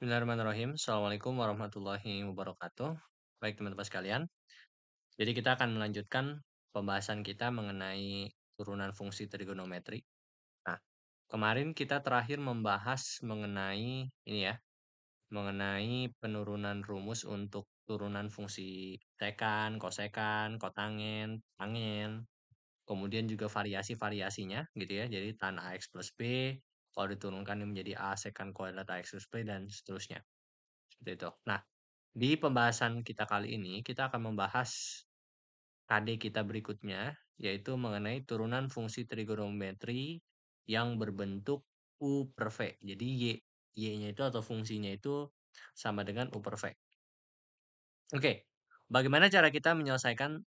Bismillahirrahmanirrahim. Assalamualaikum warahmatullahi wabarakatuh. Baik teman-teman sekalian, jadi kita akan melanjutkan pembahasan kita mengenai turunan fungsi trigonometri. Nah, kemarin kita terakhir membahas mengenai ini ya, mengenai penurunan rumus untuk turunan fungsi sekan, kosekan, kotangen, tangen, kemudian juga variasi-variasinya gitu ya. Jadi tan AX plus B, kalau diturunkan ini menjadi A sekan kuadrat AX plus B dan seterusnya. Seperti itu. Nah, di pembahasan kita kali ini, kita akan membahas KD kita berikutnya, yaitu mengenai turunan fungsi trigonometri yang berbentuk U per V. Jadi Y-nya itu atau fungsinya itu sama dengan U per V. Oke, bagaimana cara kita menyelesaikan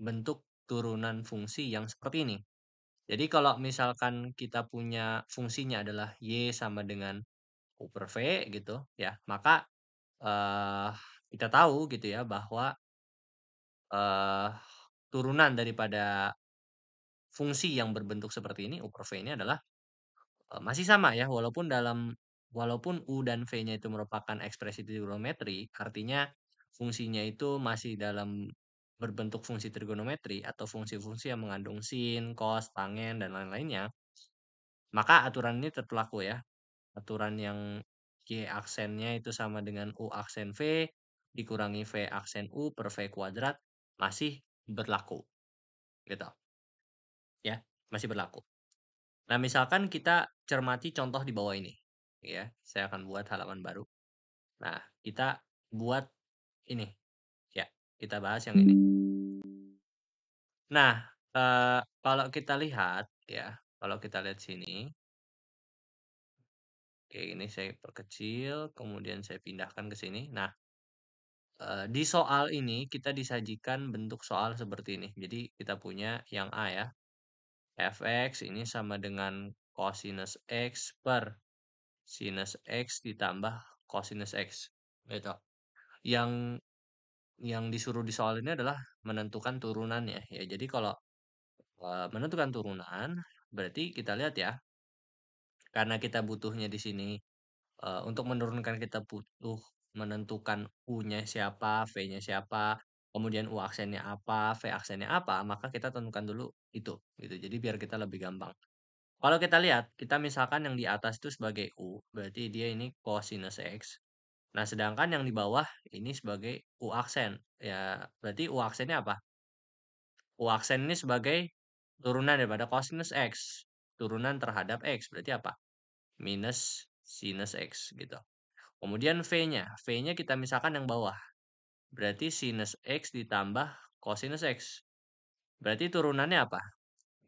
bentuk turunan fungsi yang seperti ini? Jadi kalau misalkan kita punya fungsinya adalah Y sama dengan U per V gitu ya, maka eh, kita tahu gitu ya bahwa Eee, turunan daripada fungsi yang berbentuk seperti ini, U per V ini adalah, masih sama ya, walaupun U dan V-nya itu merupakan ekspresi trigonometri, artinya fungsinya itu masih dalam berbentuk fungsi trigonometri atau fungsi-fungsi yang mengandung sin, cos, tangen, dan lain-lainnya, maka aturan ini tetap berlaku ya. Aturan yang Y aksennya itu sama dengan U aksen V, dikurangi V aksen U per V kuadrat, masih berlaku, gitu. Ya, masih berlaku. Nah, misalkan kita cermati contoh di bawah ini, ya. Saya akan buat halaman baru. Nah, kita buat ini, ya. Kita bahas yang ini. Nah, kalau kita lihat, ya, kalau kita lihat sini, oke, ini saya perkecil, kemudian saya pindahkan ke sini. Nah, di soal ini kita disajikan bentuk soal seperti ini. Jadi kita punya yang A ya, fx ini sama dengan cosinus x per sinus X ditambah cosinus X, gitu. Yang yang disuruh di soal ini adalah menentukan turunannya ya. Jadi kalau, menentukan turunan, berarti kita lihat ya, karena kita butuhnya di sini, untuk menurunkan kita butuh menentukan U-nya siapa, V-nya siapa, kemudian U aksennya apa, V aksennya apa, maka kita tentukan dulu itu, gitu. Jadi biar kita lebih gampang. Kalau kita lihat, kita misalkan yang di atas itu sebagai U, berarti dia ini cosinus X. Nah, sedangkan yang di bawah ini sebagai U aksen. Ya, berarti U aksennya apa? U aksen ini sebagai turunan daripada cosinus X. Turunan terhadap X. Berarti apa? Minus sinus X gitu. Kemudian V-nya. V-nya kita misalkan yang bawah. Berarti sinus X ditambah cosinus X. Berarti turunannya apa?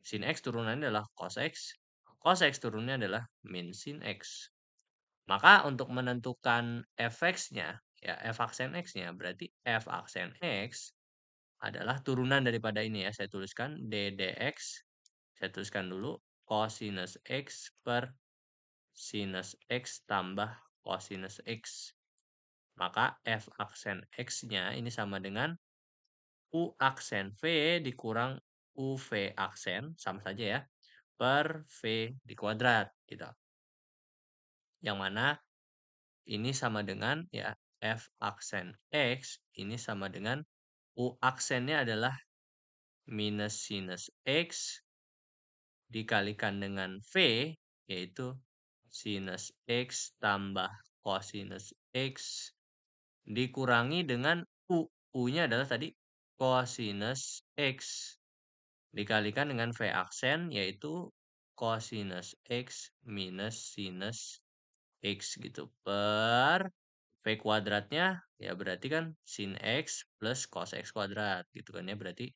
Sin X turunannya adalah cos X. Cos X turunannya adalah min sin X. Maka untuk menentukan fx-nya, ya f aksen x-nya berarti f aksen x adalah turunan daripada ini ya. Saya tuliskan d dx. Saya tuliskan dulu cosinus x per sinus x tambah cosinus x. Maka f aksen x-nya ini sama dengan u aksen v dikurang uv aksen, sama saja ya, per v di kuadrat gitu. Yang mana ini sama dengan ya f aksen x ini sama dengan u aksennya adalah minus sinus x dikalikan dengan v, yaitu sinus x tambah cosinus x dikurangi dengan u. U-nya adalah tadi cosinus x dikalikan dengan v aksen, yaitu cosinus x minus sinus X gitu per V kuadratnya ya berarti kan sin X plus cos X kuadrat gitu kan ya, berarti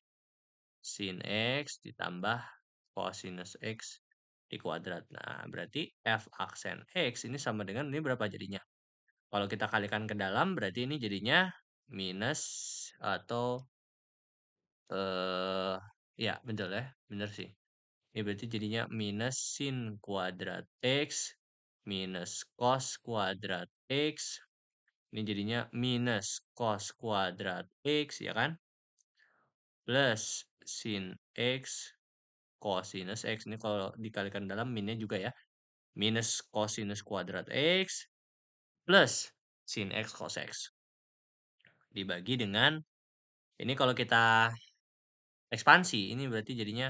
sin X ditambah cosinus X di kuadrat. Nah, berarti F aksen X ini sama dengan ini berapa jadinya? Kalau kita kalikan ke dalam berarti ini jadinya minus atau eh ya betul ya, bener sih. Ini berarti jadinya minus sin kuadrat X minus cos kuadrat X. Ini jadinya minus cos kuadrat X, ya kan? Plus sin X cosinus X. Ini kalau dikalikan dalam minnya juga ya. Minus cosinus kuadrat X plus sin X cos X. Dibagi dengan, ini kalau kita ekspansi, ini berarti jadinya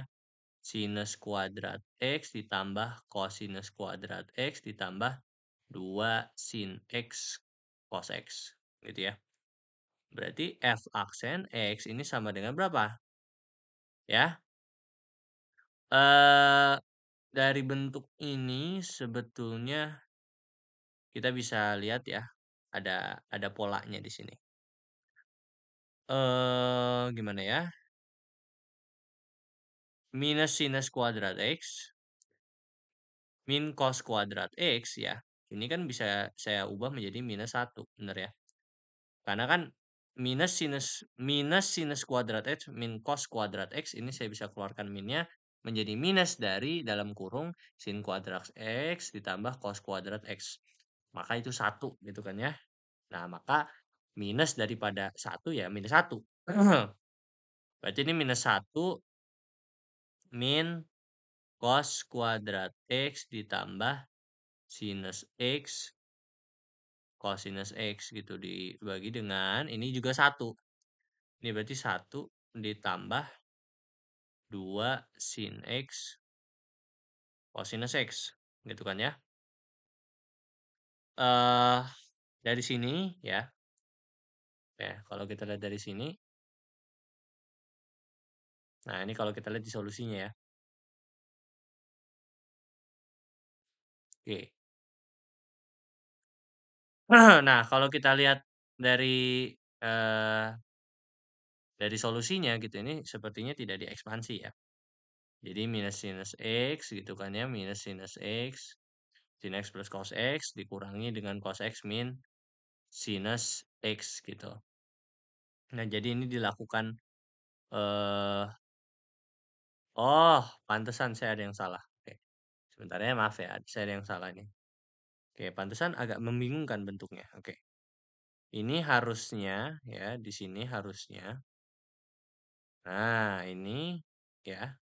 sinus kuadrat X ditambah kosinus kuadrat X ditambah 2 sin X cos X. Gitu ya. Berarti F aksen X ini sama dengan berapa? Ya, eh dari bentuk ini sebetulnya kita bisa lihat ya, ada polanya di sini. Gimana ya? Minus sinus kuadrat X min cos kuadrat X ya. Ini kan bisa saya ubah menjadi minus 1, benar ya? Karena kan minus sinus kuadrat X min cos kuadrat X ini saya bisa keluarkan minnya menjadi minus dari dalam kurung sin kuadrat X ditambah cos kuadrat X. Maka itu 1 gitu kan ya. Nah, maka minus daripada 1 ya minus 1. Berarti ini minus 1 min cos kuadrat X ditambah sinus X cosinus X gitu dibagi dengan ini juga 1. Ini berarti 1 ditambah 2 sin X cosinus X gitu kan ya. Eh dari sini ya. Ya, kalau kita lihat dari sini. Nah, ini kalau kita lihat di solusinya ya. Oke. Nah, kalau kita lihat dari eh dari solusinya gitu ini sepertinya tidak diekspansi ya. Jadi minus sinus X gitu kan ya, minus sinus X sin X plus cos X dikurangi dengan cos X min sinus X gitu. Nah, jadi ini dilakukan eh oh, pantesan saya ada yang salah. Oke. Sebentar ya, maaf ya, saya ada yang salah nih. Oke, pantesan agak membingungkan bentuknya. Oke. Ini harusnya ya, di sini harusnya. Nah, ini ya.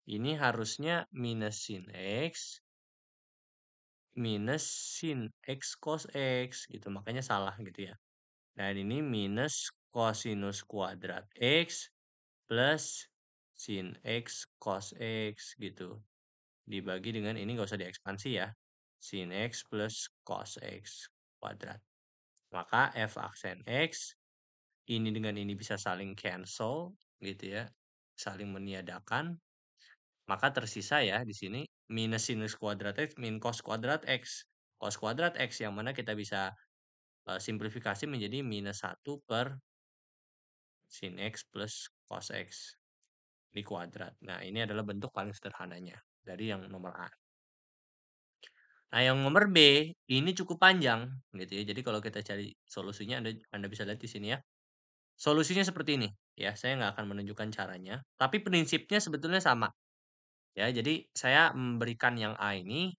Ini harusnya minus sin X minus sin X cos X gitu. Makanya salah gitu ya. Dan ini minus cosinus kuadrat X plus sin X cos X gitu. Dibagi dengan ini nggak usah diekspansi ya. Sin X plus cos X kuadrat. Maka F aksen X ini dengan ini bisa saling cancel gitu ya. Saling meniadakan. Maka tersisa ya di sini minus sinus kuadrat X min cos kuadrat X. Cos kuadrat X yang mana kita bisa simplifikasi menjadi minus 1 per sin X plus cos X di kuadrat. Nah, ini adalah bentuk paling sederhananya dari yang nomor A. Nah, yang nomor B ini cukup panjang gitu ya. Jadi kalau kita cari solusinya Anda bisa lihat di sini ya. Solusinya seperti ini ya. Saya nggak akan menunjukkan caranya, tapi prinsipnya sebetulnya sama. Ya, jadi saya memberikan yang A ini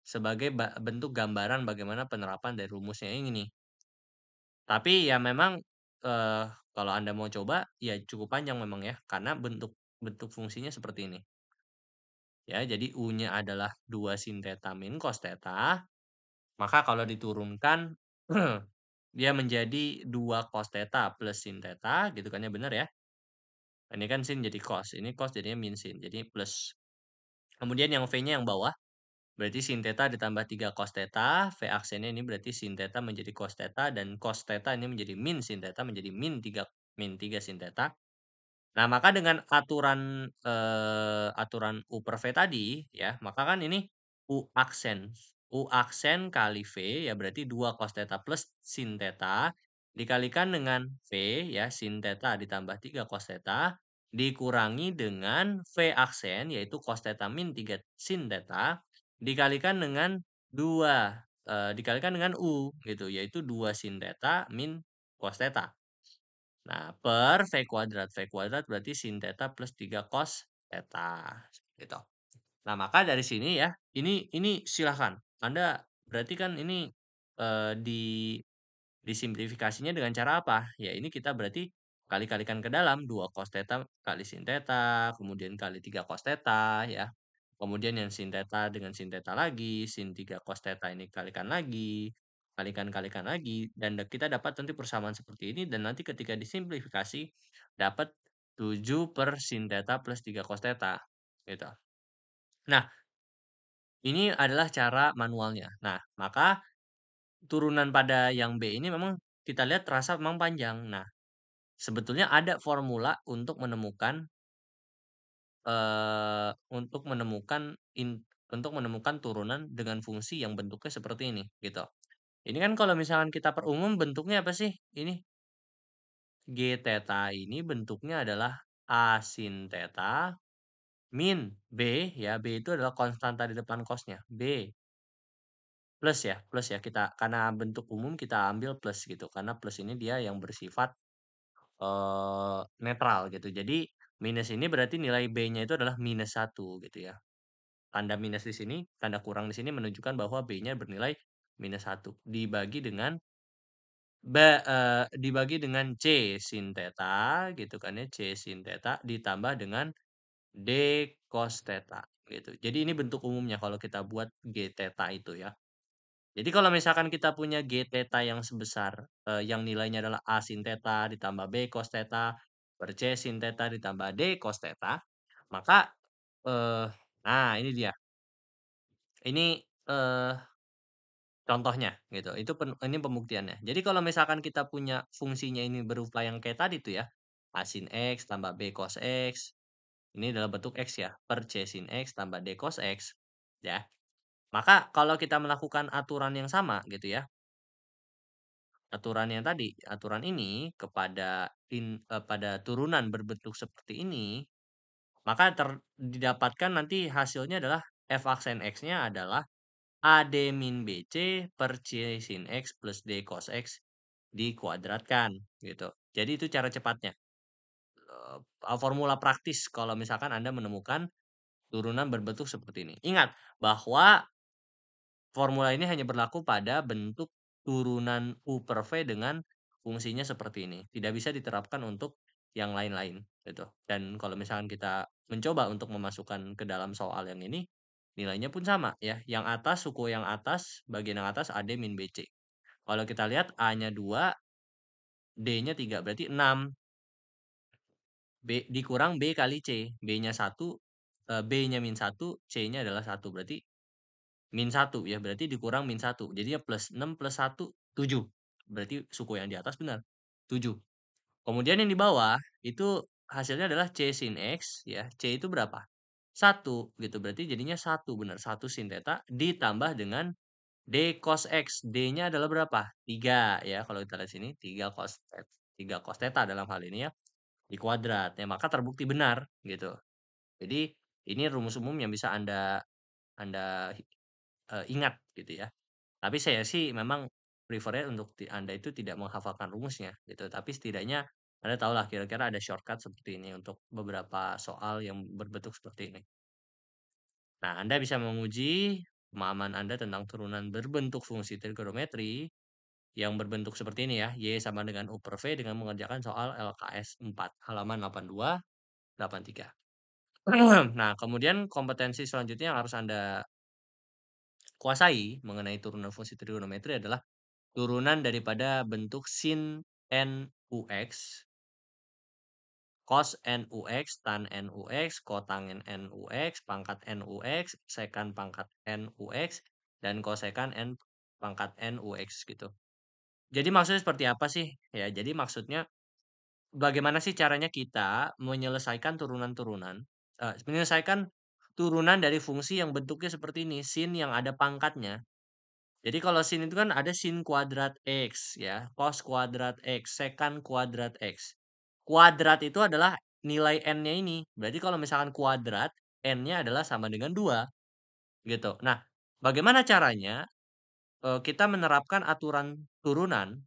sebagai bentuk gambaran bagaimana penerapan dari rumusnya ini nih. Tapi ya memang eh, kalau Anda mau coba ya cukup panjang memang ya karena bentuk bentuk fungsinya seperti ini. Ya, jadi U-nya adalah 2 sin theta min cos theta. Maka kalau diturunkan dia menjadi 2 cos theta plus sin theta gitu kan ya benar ya. Ini kan sin jadi cos, ini cos jadinya min sin, jadi plus. Kemudian yang V-nya yang bawah berarti sin theta ditambah 3 cos theta, V aksennya ini berarti sin theta menjadi cos theta dan cos theta ini menjadi min sin theta menjadi min 3 sin theta. Nah, maka dengan aturan U per V tadi ya, maka kan ini U aksen kali V ya berarti 2 cos theta plus sin theta dikalikan dengan V ya sin theta ditambah 3 cos theta dikurangi dengan V aksen yaitu cos theta min 3 sin theta dikalikan dengan 2 dikalikan dengan U gitu yaitu 2 sin theta min cos theta. Nah, per V kuadrat berarti sin theta plus 3 cos theta. Gitu. Nah, maka dari sini ya, ini silahkan. Anda berarti kan ini disimplifikasinya dengan cara apa? Ya, ini kita berarti kali-kalikan ke dalam 2 cos theta kali sin theta, kemudian kali 3 cos theta ya. Kemudian yang sin theta dengan sin theta lagi, sin 3 cos theta ini kalikan lagi. kalikan-kalikan lagi, dan kita dapat nanti persamaan seperti ini, dan nanti ketika disimplifikasi, dapat 7 per sin theta plus 3 cos theta, gitu. Nah, ini adalah cara manualnya. Nah, maka turunan pada yang B ini memang kita lihat terasa memang panjang. Nah, sebetulnya ada formula untuk menemukan untuk menemukan turunan dengan fungsi yang bentuknya seperti ini, gitu. Ini kan kalau misalkan kita perumum bentuknya apa sih? Ini G theta ini bentuknya adalah A sin theta min B, ya, B itu adalah konstanta di depan cosnya, B plus ya, kita karena bentuk umum kita ambil plus gitu, karena plus ini dia yang bersifat, netral gitu. Jadi minus ini berarti nilai B-nya itu adalah -1 gitu ya. Tanda minus di sini, tanda kurang di sini menunjukkan bahwa B-nya bernilai -1 dibagi dengan C sin theta gitu kan ya, C sin theta ditambah dengan D cos theta gitu. Jadi ini bentuk umumnya kalau kita buat G theta itu ya. Jadi kalau misalkan kita punya G theta yang sebesar, yang nilainya adalah A sin theta ditambah B cos theta per C sin theta ditambah D cos theta, maka, eee, nah ini dia. Ini, contohnya gitu, itu ini pembuktiannya. Jadi kalau misalkan kita punya fungsinya ini berupa yang kayak tadi tuh ya, A sin X tambah B cos X, ini dalam bentuk X ya, per C sin X tambah D cos X, ya. Maka kalau kita melakukan aturan yang sama gitu ya, aturan yang tadi, aturan ini pada turunan berbentuk seperti ini, maka didapatkan nanti hasilnya adalah f aksen X-nya adalah AD min BC per C sin X plus D cos X dikuadratkan gitu. Jadi itu cara cepatnya. Formula praktis kalau misalkan Anda menemukan turunan berbentuk seperti ini. Ingat bahwa formula ini hanya berlaku pada bentuk turunan U per V dengan fungsinya seperti ini. Tidak bisa diterapkan untuk yang lain-lain gitu. Dan kalau misalkan kita mencoba untuk memasukkan ke dalam soal yang ini, nilainya pun sama ya. Yang atas, suku yang atas, bagian yang atas AD min BC. Kalau kita lihat A-nya 2, D-nya 3, berarti 6. Dikurang B kali C. B-nya 1, B-nya -1, C-nya adalah 1. Berarti -1 ya, berarti dikurang -1. Jadinya plus 6 plus 1, 7. Berarti suku yang di atas benar, 7. Kemudian yang di bawah, itu hasilnya adalah C sin X ya, C itu berapa? 1 gitu, berarti jadinya 1, benar, 1 sin theta ditambah dengan D cos X, D-nya adalah berapa? 3 ya, kalau kita lihat sini, 3 cos theta dalam hal ini ya, dikuadrat, ya maka terbukti benar gitu. Jadi ini rumus umum yang bisa Anda ingat gitu ya. Tapi saya sih memang prefer-nya untuk Anda itu tidak menghafalkan rumusnya gitu, tapi setidaknya Anda tahulah kira-kira ada shortcut seperti ini untuk beberapa soal yang berbentuk seperti ini. Nah, Anda bisa menguji pemahaman Anda tentang turunan berbentuk fungsi trigonometri yang berbentuk seperti ini ya, Y sama dengan U per V dengan mengerjakan soal LKS 4 halaman 82, 83. Nah, kemudian kompetensi selanjutnya yang harus Anda kuasai mengenai turunan fungsi trigonometri adalah turunan daripada bentuk sin NUX, cos NUX, tan NUX, kotangen NUX, pangkat NUX, sekan pangkat NUX, dan kosekan N pangkat NUX gitu. Jadi maksudnya seperti apa sih? Ya, jadi maksudnya bagaimana sih caranya kita menyelesaikan menyelesaikan turunan dari fungsi yang bentuknya seperti ini, sin yang ada pangkatnya. Jadi kalau sin itu kan ada sin kuadrat X ya, cos kuadrat X, sekan kuadrat X. Kuadrat itu adalah nilai n-nya ini. Berarti kalau misalkan kuadrat, n-nya adalah sama dengan 2 gitu. Nah, bagaimana caranya kita menerapkan aturan turunan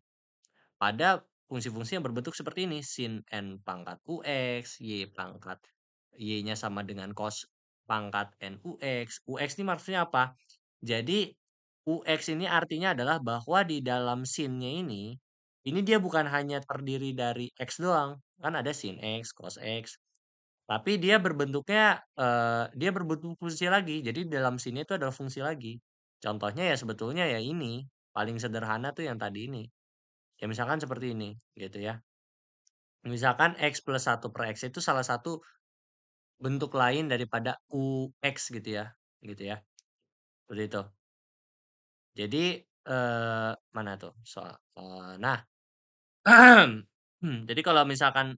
pada fungsi-fungsi yang berbentuk seperti ini, sin n pangkat ux, y-nya sama dengan cos pangkat nux. Ux ini maksudnya apa? Jadi ux ini artinya adalah bahwa di dalam sin-nya ini dia bukan hanya terdiri dari x doang, kan ada sin x, cos x, tapi dia berbentuk fungsi lagi. Jadi dalam sin itu adalah fungsi lagi. Contohnya ya sebetulnya ya ini. paling sederhana tuh yang tadi ini. Ya misalkan seperti ini, gitu ya. Misalkan X+1/X itu salah satu bentuk lain daripada UX gitu ya, seperti itu. Jadi, mana tuh nah, jadi kalau misalkan,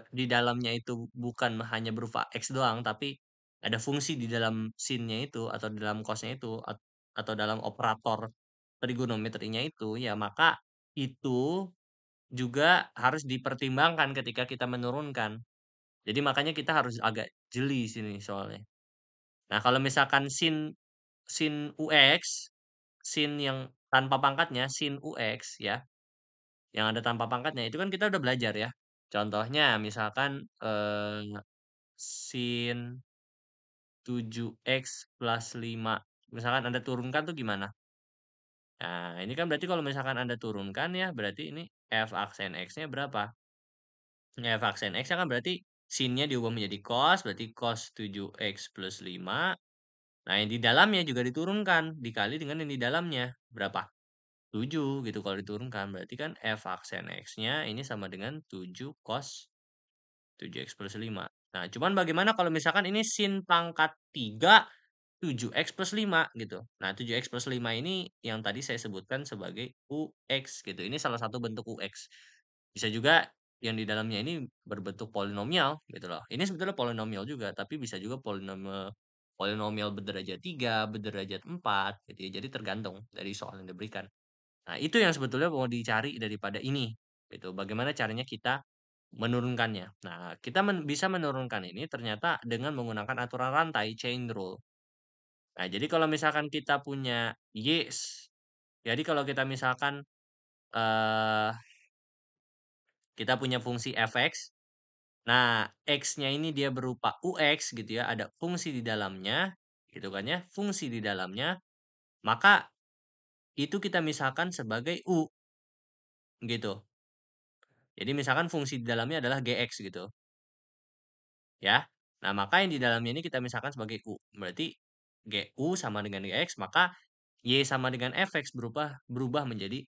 di dalamnya itu bukan hanya berupa X doang, tapi ada fungsi di dalam scene-nya itu atau di dalam cost-nya itu atau dalam operator trigonometrinya itu, ya maka itu juga harus dipertimbangkan ketika kita menurunkan. Jadi makanya kita harus agak jeli sini soalnya. Nah, kalau misalkan sin UX, sin yang tanpa pangkatnya, sin UX ya, yang ada tanpa pangkatnya itu kan kita udah belajar ya. Contohnya misalkan, sin 7x+5 misalkan Anda turunkan tuh gimana? Nah, ini kan berarti kalau misalkan Anda turunkan ya, berarti ini f aksen X-nya berapa? F aksen X-nya kan berarti sin-nya diubah menjadi cos, berarti cos 7x+5. Nah, yang di dalamnya juga diturunkan, dikali dengan yang di dalamnya. Berapa? 7 gitu kalau diturunkan. Berarti kan f aksen X-nya ini sama dengan 7 cos 7x+5. Nah, cuman bagaimana kalau misalkan ini sin pangkat 3 7x+5 gitu. Nah, 7x+5 ini yang tadi saya sebutkan sebagai UX gitu. Ini salah satu bentuk UX. Bisa juga yang di dalamnya ini berbentuk polinomial gitu loh. Ini sebetulnya polinomial juga, tapi bisa juga polinomial polinomial berderajat 3 berderajat 4 gitu ya. Jadi tergantung dari soal yang diberikan. Nah, itu yang sebetulnya mau dicari daripada ini gitu. Bagaimana caranya kita menurunkannya. Nah, kita bisa menurunkan ini ternyata dengan menggunakan aturan rantai chain rule. Nah, jadi kalau misalkan kita punya jadi kalau kita misalkan, eee, kita punya fungsi f(x), nah x-nya ini dia berupa ux gitu ya, ada fungsi di dalamnya, gitu kan ya, fungsi di dalamnya, maka itu kita misalkan sebagai u, gitu. Jadi misalkan fungsi di dalamnya adalah gx gitu, ya. Nah, maka yang di dalamnya ini kita misalkan sebagai u, berarti gu sama dengan gx, maka y sama dengan fx berubah berubah menjadi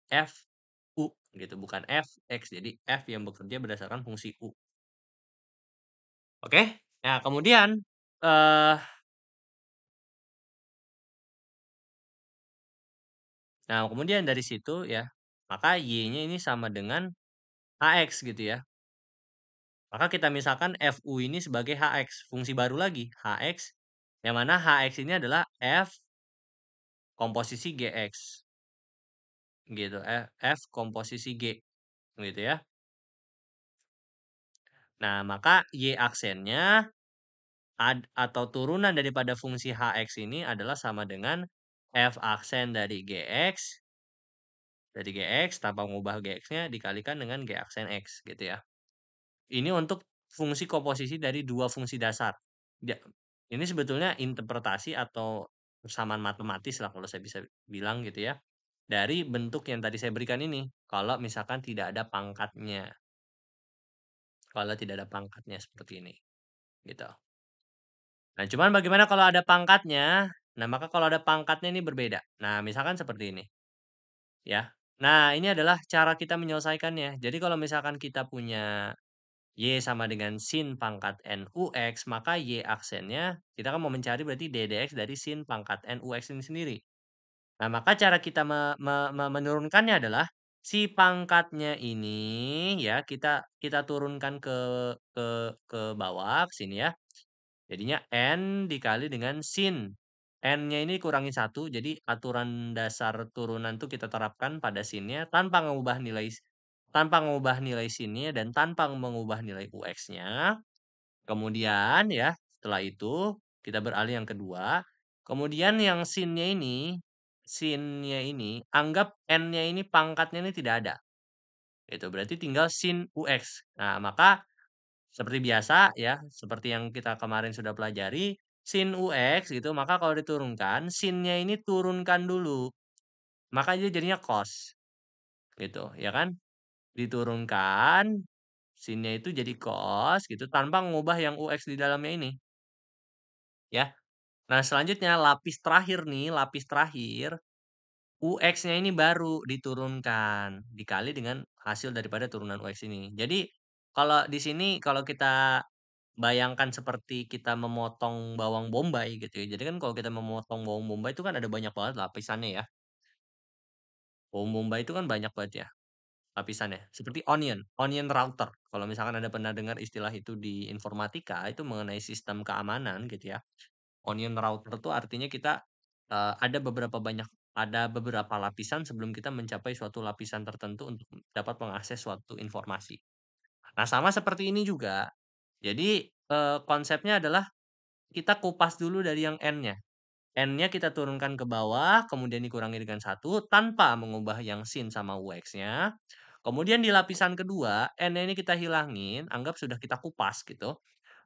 fu gitu, bukan fx. Jadi f yang bekerja berdasarkan fungsi u. Oke? Nah, kemudian, eee, kemudian dari situ ya, maka y-nya ini sama dengan hx gitu ya. Maka kita misalkan fu ini sebagai hx, fungsi baru lagi, hx, yang mana hx ini adalah f komposisi gx gitu, f komposisi g gitu ya. Nah, maka y aksennya atau turunan daripada fungsi hx ini adalah sama dengan f aksen dari gx tanpa mengubah gx-nya dikalikan dengan g aksen x gitu ya. Ini untuk fungsi komposisi dari dua fungsi dasar. Ini sebetulnya interpretasi atau persamaan matematis lah kalau saya bisa bilang gitu ya. Dari bentuk yang tadi saya berikan ini. Kalau misalkan tidak ada pangkatnya. Kalau tidak ada pangkatnya seperti ini. Gitu. Nah, cuman bagaimana kalau ada pangkatnya? Nah, maka kalau ada pangkatnya ini berbeda. Nah, misalkan seperti ini, ya. Nah, ini adalah cara kita menyelesaikannya. Jadi kalau misalkan kita punya Y sama dengan sin pangkat NUX, maka Y aksennya, kita kan mau mencari berarti DDX dari sin pangkat NUX ini sendiri. Nah, maka cara kita menurunkannya adalah si pangkatnya ini ya kita turunkan ke bawah ke sini ya. Jadinya N dikali dengan sin. N-nya ini kurangi satu, jadi aturan dasar turunan tuh kita terapkan pada sin-nya tanpa mengubah nilai sin-nya dan tanpa mengubah nilai UX-nya. Kemudian ya, setelah itu kita beralih yang kedua. Kemudian yang sin-nya ini anggap N-nya ini pangkatnya ini tidak ada. Itu berarti tinggal sin UX. Nah, maka seperti biasa ya, seperti yang kita kemarin sudah pelajari, sin UX gitu, maka kalau diturunkan, sin-nya ini turunkan dulu. Maka dia jadinya cos. Gitu, ya kan? Diturunkan, sin-nya itu jadi cos gitu, tanpa mengubah yang UX di dalamnya ini. Ya. Nah, selanjutnya lapis terakhir nih, lapis terakhir. UX-nya ini baru diturunkan, dikali dengan hasil daripada turunan UX ini. Jadi, kalau di sini kalau kita bayangkan seperti kita memotong bawang bombay gitu ya. Jadi kan kalau kita memotong bawang bombay itu kan ada banyak banget lapisannya ya. Bawang bombay itu kan banyak banget ya lapisannya. Seperti onion router. Kalau misalkan Anda pernah dengar istilah itu di informatika, itu mengenai sistem keamanan gitu ya. Onion router itu artinya kita, ada beberapa lapisan sebelum kita mencapai suatu lapisan tertentu untuk dapat mengakses suatu informasi. Nah, sama seperti ini juga. Jadi, konsepnya adalah kita kupas dulu dari yang N-nya. N-nya kita turunkan ke bawah, kemudian dikurangi dengan satu tanpa mengubah yang sin sama UX-nya. Kemudian di lapisan kedua, N-nya ini kita hilangin, anggap sudah kita kupas gitu.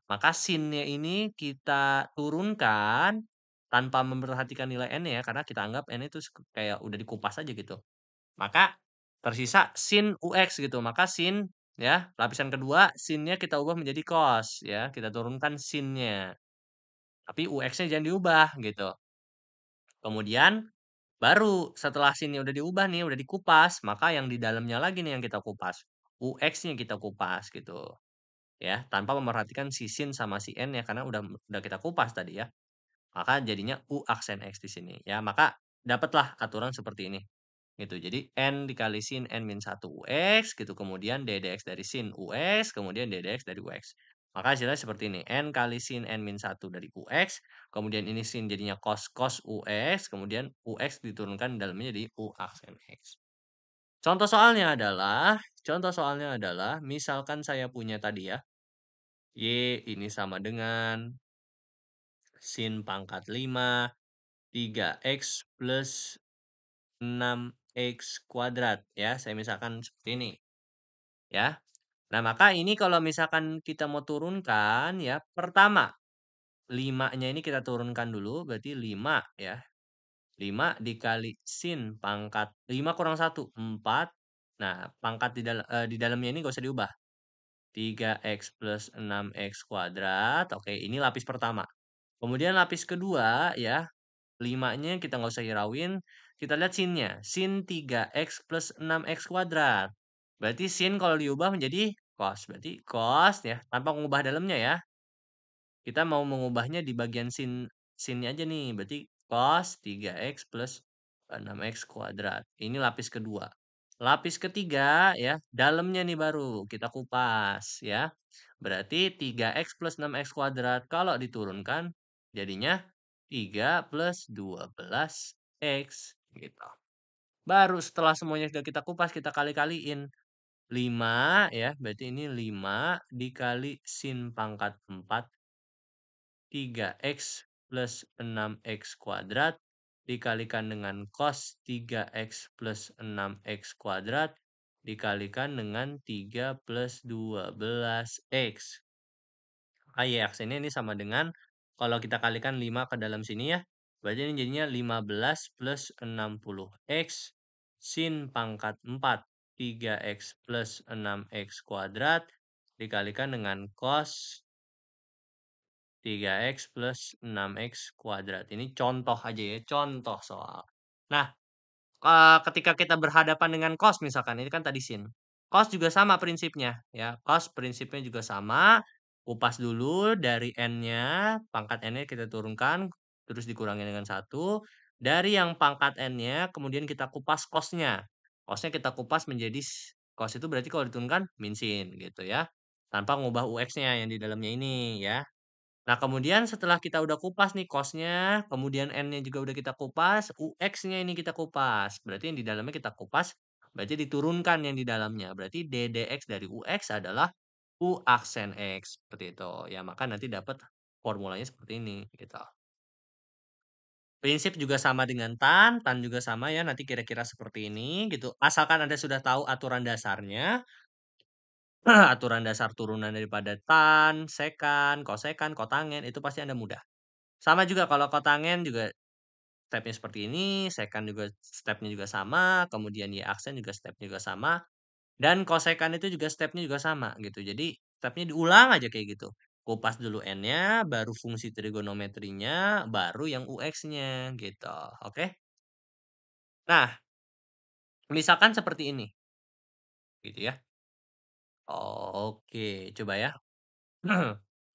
Maka sin-nya ini kita turunkan tanpa memperhatikan nilai N-nya ya, karena kita anggap N itu kayak udah dikupas aja gitu. Maka tersisa sin UX gitu. Maka sin ya, lapisan kedua sin-nya kita ubah menjadi cos ya, kita turunkan sin-nya. Tapi UX-nya jangan diubah gitu. Kemudian baru setelah sin-nya udah diubah nih, udah dikupas, maka yang di dalamnya lagi nih yang kita kupas. UX-nya kita kupas gitu. Ya, tanpa memperhatikan si sin sama si n ya karena udah kita kupas tadi ya. Maka jadinya U aksen X di sini ya. Maka dapatlah aturan seperti ini. Gitu. Jadi N dikali sin N min 1 UX gitu. Kemudian DDX dari sin UX. Kemudian DDX dari UX. Maka hasilnya seperti ini. N kali sin N min 1 dari UX. Kemudian ini sin jadinya cos cos UX. Kemudian UX diturunkan dalamnya jadi U aksen X. Contoh soalnya adalah misalkan saya punya tadi ya. Y ini sama dengan sin pangkat 5 3x plus 6x kuadrat ya, saya misalkan seperti ini ya. Nah, maka ini kalau misalkan kita mau turunkan ya, pertama 5-nya ini kita turunkan dulu berarti 5 ya. 5 dikali sin pangkat 5 kurang 1 4. Nah, pangkat di dalamnya ini nggak usah diubah. 3x plus 6x kuadrat. Oke, ini lapis pertama. Kemudian lapis kedua ya, 5-nya kita nggak usah hirauin, kita lihat sin-nya. Sin 3x plus 6x kuadrat. Berarti sin kalau diubah menjadi cos. Berarti cos ya, tanpa mengubah dalamnya ya. Kita mau mengubahnya di bagian sin-nya aja nih. Berarti cos 3x plus 6x kuadrat. Ini lapis kedua. Lapis ketiga ya, dalamnya nih baru kita kupas ya. Berarti 3x plus 6x kuadrat kalau diturunkan jadinya 3 plus 12x gitu. Baru setelah semuanya sudah kita kupas kita kali-kaliin. 5 ya, berarti ini 5 dikali sin pangkat 4 3x plus 6x kuadrat dikalikan dengan cos 3x plus 6x kuadrat dikalikan dengan 3 plus 12x. Y aksennya ini sama dengan kalau kita kalikan 5 ke dalam sini ya. Berarti ini jadinya 15 plus 60x sin pangkat 4 3x plus 6x kuadrat dikalikan dengan cos 3x plus 6x kuadrat. Ini contoh aja ya, contoh soal. Nah, ketika kita berhadapan dengan cos misalkan, ini kan tadi sin. Cos juga sama prinsipnya ya, cos prinsipnya juga sama, kupas dulu dari N-nya, pangkat N-nya kita turunkan, terus dikurangi dengan satu. Dari yang pangkat N-nya, kemudian kita kupas cos-nya. Cos-nya kita kupas menjadi cos itu berarti kalau diturunkan min sin gitu ya. Tanpa ngubah UX-nya yang di dalamnya ini ya. Nah, kemudian setelah kita udah kupas nih cos-nya, kemudian N-nya juga udah kita kupas, UX-nya ini kita kupas. Berarti yang di dalamnya kita kupas, berarti diturunkan yang di dalamnya. Berarti DDX dari UX adalah U aksen X. Seperti itu. Ya, maka nanti dapat formulanya seperti ini. Gitu. Prinsip juga sama dengan tan juga sama ya, nanti kira-kira seperti ini gitu. Asalkan Anda sudah tahu aturan dasarnya, aturan dasar turunan daripada tan, sekan, kosekan, kotangen, itu pasti Anda mudah. Sama juga kalau kotangen juga stepnya seperti ini, sekan juga stepnya juga sama, kemudian Y aksen juga stepnya juga sama, dan kosekan itu juga stepnya juga sama gitu. Jadi stepnya diulang aja kayak gitu. Kupas dulu N-nya, baru fungsi trigonometrinya, baru yang UX-nya gitu. Oke? Nah, misalkan seperti ini, gitu ya. Oke, coba ya.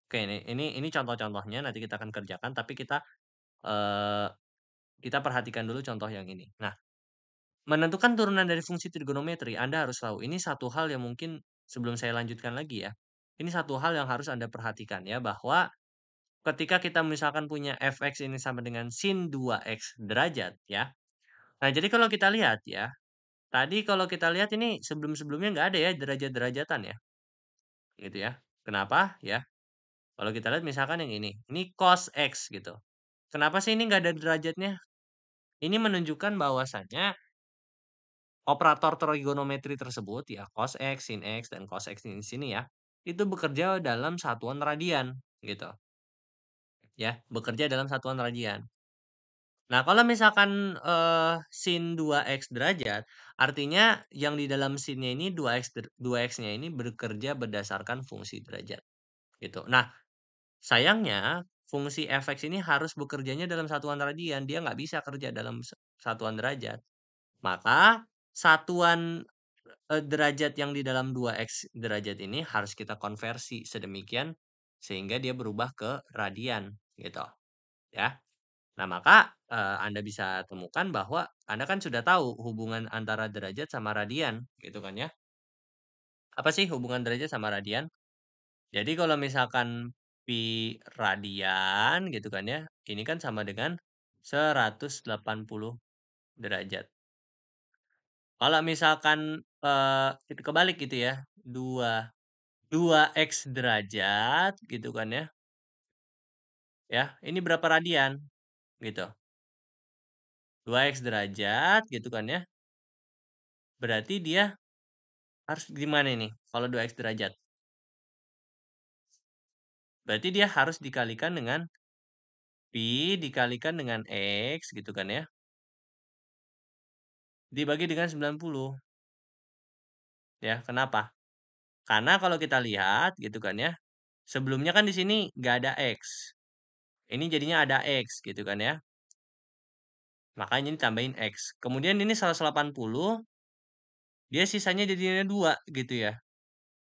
Oke, ini contoh-contohnya nanti kita akan kerjakan, tapi eee, kita perhatikan dulu contoh yang ini. Nah, menentukan turunan dari fungsi trigonometri, Anda harus tahu, ini satu hal yang mungkin sebelum saya lanjutkan lagi ya, ini satu hal yang harus Anda perhatikan ya, bahwa ketika kita misalkan punya fx ini sama dengan sin 2x derajat ya. Nah, jadi kalau kita lihat ya, tadi kalau kita lihat ini sebelum-sebelumnya nggak ada ya derajat-derajatan ya, gitu ya. Kenapa? Ya, kalau kita lihat misalkan yang ini cos X gitu. Kenapa sih ini nggak ada derajatnya? Ini menunjukkan bahwasannya operator trigonometri tersebut ya cos X, sin X, dan cos X di sini ya, itu bekerja dalam satuan radian gitu ya, bekerja dalam satuan radian. Nah, kalau misalkan, sin 2x derajat, artinya yang di dalam sinnya ini 2x-nya ini bekerja berdasarkan fungsi derajat, gitu. Nah, sayangnya fungsi fx ini harus bekerjanya dalam satuan radian, dia nggak bisa kerja dalam satuan derajat. Maka satuan, derajat yang di dalam 2x derajat ini harus kita konversi sedemikian sehingga dia berubah ke radian, gitu, ya. Nah, maka, Anda bisa temukan bahwa Anda kan sudah tahu hubungan antara derajat sama radian, gitu kan ya. Apa sih hubungan derajat sama radian? Jadi kalau misalkan pi radian gitu kan ya, ini kan sama dengan 180 derajat. Kalau misalkan, itu kebalik gitu ya, dua x derajat gitu kan ya, ini berapa radian? Gitu. 2x derajat gitu kan ya, berarti dia harus gimana ini kalau 2x derajat? Berarti dia harus dikalikan dengan pi dikalikan dengan x gitu kan ya, dibagi dengan 90 ya. Kenapa? Karena kalau kita lihat gitu kan ya, sebelumnya kan di sini nggak ada x. Ini jadinya ada x gitu kan ya. Makanya ini tambahin x. Kemudian ini 180, dia sisanya jadinya 2 gitu ya.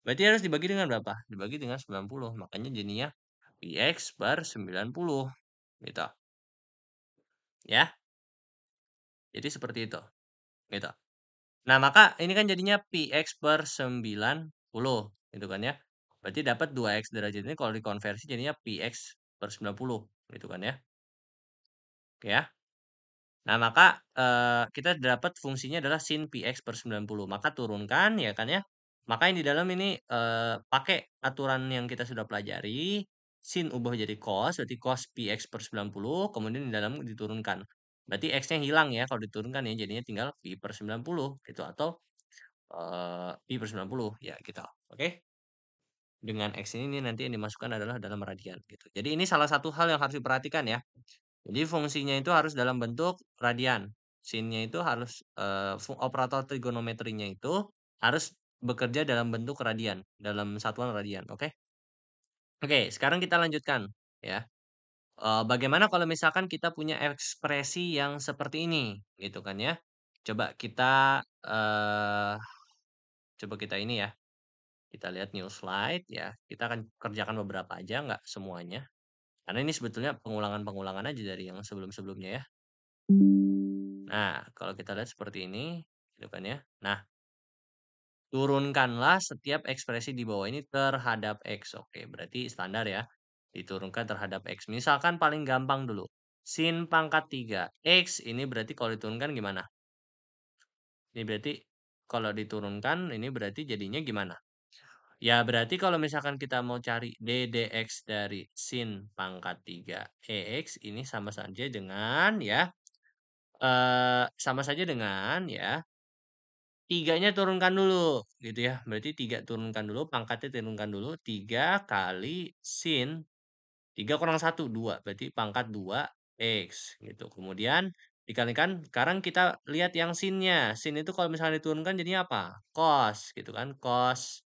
Berarti harus dibagi dengan berapa? Dibagi dengan 90. Makanya jadinya pi x per 90 gitu. Ya. Jadi seperti itu. Gitu. Nah, maka ini kan jadinya pi x per 90 gitu kan ya. Berarti dapat 2x derajat ini kalau dikonversi jadinya pi x per 90 gitu kan ya. Oke ya. Nah, maka, kita dapat fungsinya adalah sin pi x per 90. Maka turunkan ya kan ya. Maka yang di dalam ini, pakai aturan yang kita sudah pelajari, sin ubah jadi cos, berarti cos pi x per 90, kemudian di dalam diturunkan. Berarti x-nya hilang ya kalau diturunkan ya, jadinya tinggal pi per 90 gitu atau pi per 90 ya gitu, oke? Dengan X ini nanti yang dimasukkan adalah dalam radian gitu. Jadi ini salah satu hal yang harus diperhatikan ya. Jadi fungsinya itu harus dalam bentuk radian. Sin-nya itu harus, operator trigonometrinya itu harus bekerja dalam bentuk radian, dalam satuan radian, oke? Oke, sekarang kita lanjutkan ya. Bagaimana kalau misalkan kita punya ekspresi yang seperti ini, gitu kan ya. Coba kita, coba kita ini ya. Kita lihat new slide ya, kita akan kerjakan beberapa aja, nggak semuanya. Karena ini sebetulnya pengulangan-pengulangan aja dari yang sebelum-sebelumnya ya. Nah, kalau kita lihat seperti ini, gitu kan ya. Nah, turunkanlah setiap ekspresi di bawah ini terhadap X. Oke, berarti standar ya. Diturunkan terhadap X. Misalkan paling gampang dulu. Sin pangkat 3 X ini berarti kalau diturunkan gimana? Ini berarti kalau diturunkan ini berarti jadinya gimana? Ya, berarti kalau misalkan kita mau cari ddx dari sin pangkat 3 EX ini sama saja dengan ya, sama saja dengan ya, 3-nya turunkan dulu gitu ya. Berarti 3 turunkan dulu, pangkatnya turunkan dulu, 3 kali sin 3 kurang 1 2 berarti pangkat 2 X gitu. Kemudian dikalikan sekarang kita lihat yang sinnya. Sin itu kalau misalnya diturunkan jadinya apa? Cos gitu kan, cos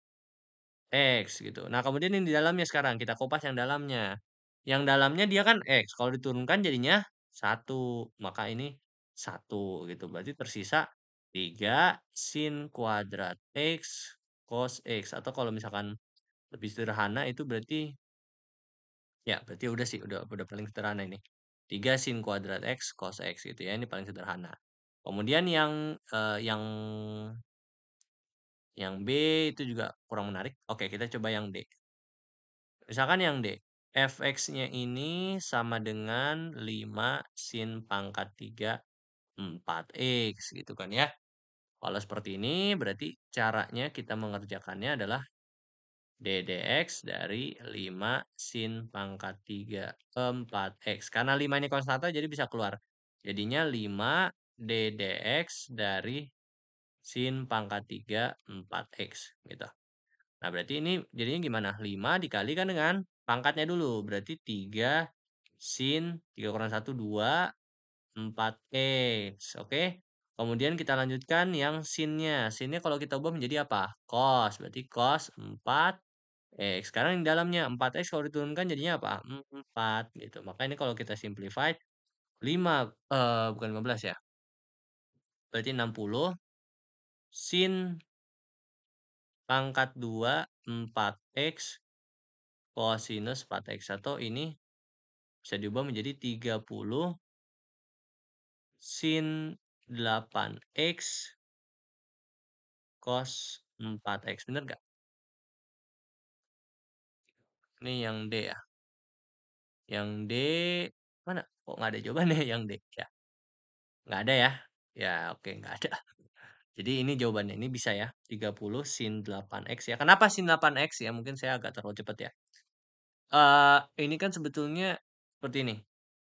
X gitu. Nah, kemudian yang di dalamnya sekarang kita kupas yang dalamnya. Yang dalamnya dia kan X, kalau diturunkan jadinya 1. Maka ini 1 gitu. Berarti tersisa 3 sin kuadrat X cos X. Atau kalau misalkan lebih sederhana itu berarti ya berarti udah sih, udah paling sederhana ini. 3 sin kuadrat X cos X gitu ya, ini paling sederhana. Kemudian yang B itu juga kurang menarik. Oke, kita coba yang D. Misalkan yang D, fx-nya ini sama dengan 5 sin pangkat 3 4x gitu kan ya. Kalau seperti ini berarti caranya kita mengerjakannya adalah ddx dari 5 sin pangkat 3 4x. Karena 5 ini konstanta jadi bisa keluar. Jadinya 5 ddx dari sin pangkat 3 4x gitu. Nah, berarti ini jadinya gimana? 5 dikalikan dengan pangkatnya dulu. Berarti 3 sin 3 kurang 1 2 4x. Oke. Kemudian kita lanjutkan yang sinnya. Sinnya kalau kita ubah menjadi apa? Cos. Berarti cos 4x. Sekarang yang dalamnya 4x kalau diturunkan jadinya apa? 4 gitu. Maka ini kalau kita simplify 5 bukan 15 ya. Berarti 60 sin pangkat 2 4x kosinus 4x. Atau ini bisa diubah menjadi 30 sin 8x cos 4x. Bener nggak? Ini yang D ya. Yang D mana? Kok nggak ada jawabannya yang D? Ya, nggak ada ya. Ya, oke, nggak ada. Jadi ini jawabannya. Ini bisa ya. 30 sin 8x ya. Kenapa sin 8x ya? Mungkin saya agak terlalu cepat ya. Ini kan sebetulnya seperti ini.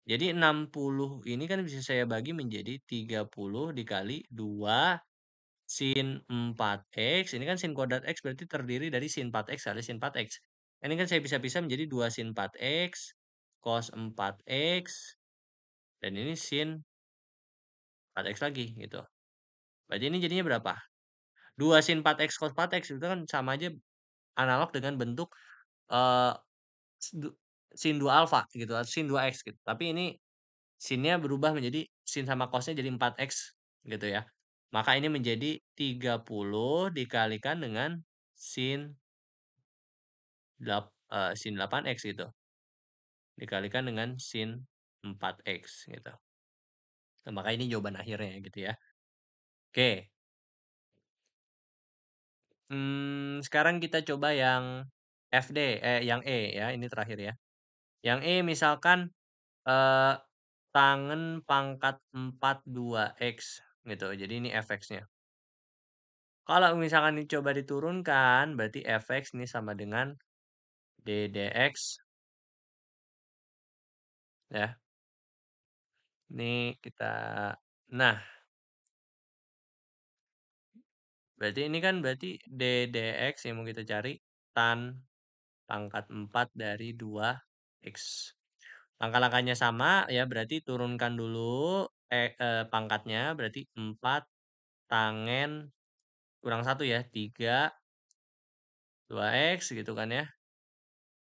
Jadi 60 ini kan bisa saya bagi menjadi 30 dikali 2 sin 4x. Ini kan sin kuadrat x berarti terdiri dari sin 4x kali sin 4x. Ini kan saya bisa pisah menjadi 2 sin 4x cos 4x dan ini sin 4x lagi gitu. Berarti ini jadinya berapa? 2 sin 4x cos 4x itu kan sama aja analog dengan bentuk eh du sin 2 alfa gitu atau sin 2x gitu. Tapi ini sin-nya berubah menjadi sin sama cos-nya jadi 4x gitu ya. Maka ini menjadi 30 dikalikan dengan sin sin 8x gitu. Dikalikan dengan sin 4x gitu. Nah, maka ini jawaban akhirnya gitu ya. Oke. Sekarang kita coba yang yang E ya, ini terakhir ya. Yang E misalkan eh, tangen pangkat 4 2x gitu. Jadi ini fx-nya. Kalau misalkan dicoba diturunkan, berarti fx ini sama dengan ddx ya. Ini kita nah, berarti ini kan berarti ddx yang mau kita cari tan pangkat 4 dari 2x. Langkah-langkahnya sama ya, berarti turunkan dulu pangkatnya berarti 4 tangen kurang 1 ya, 3 2x gitu kan ya.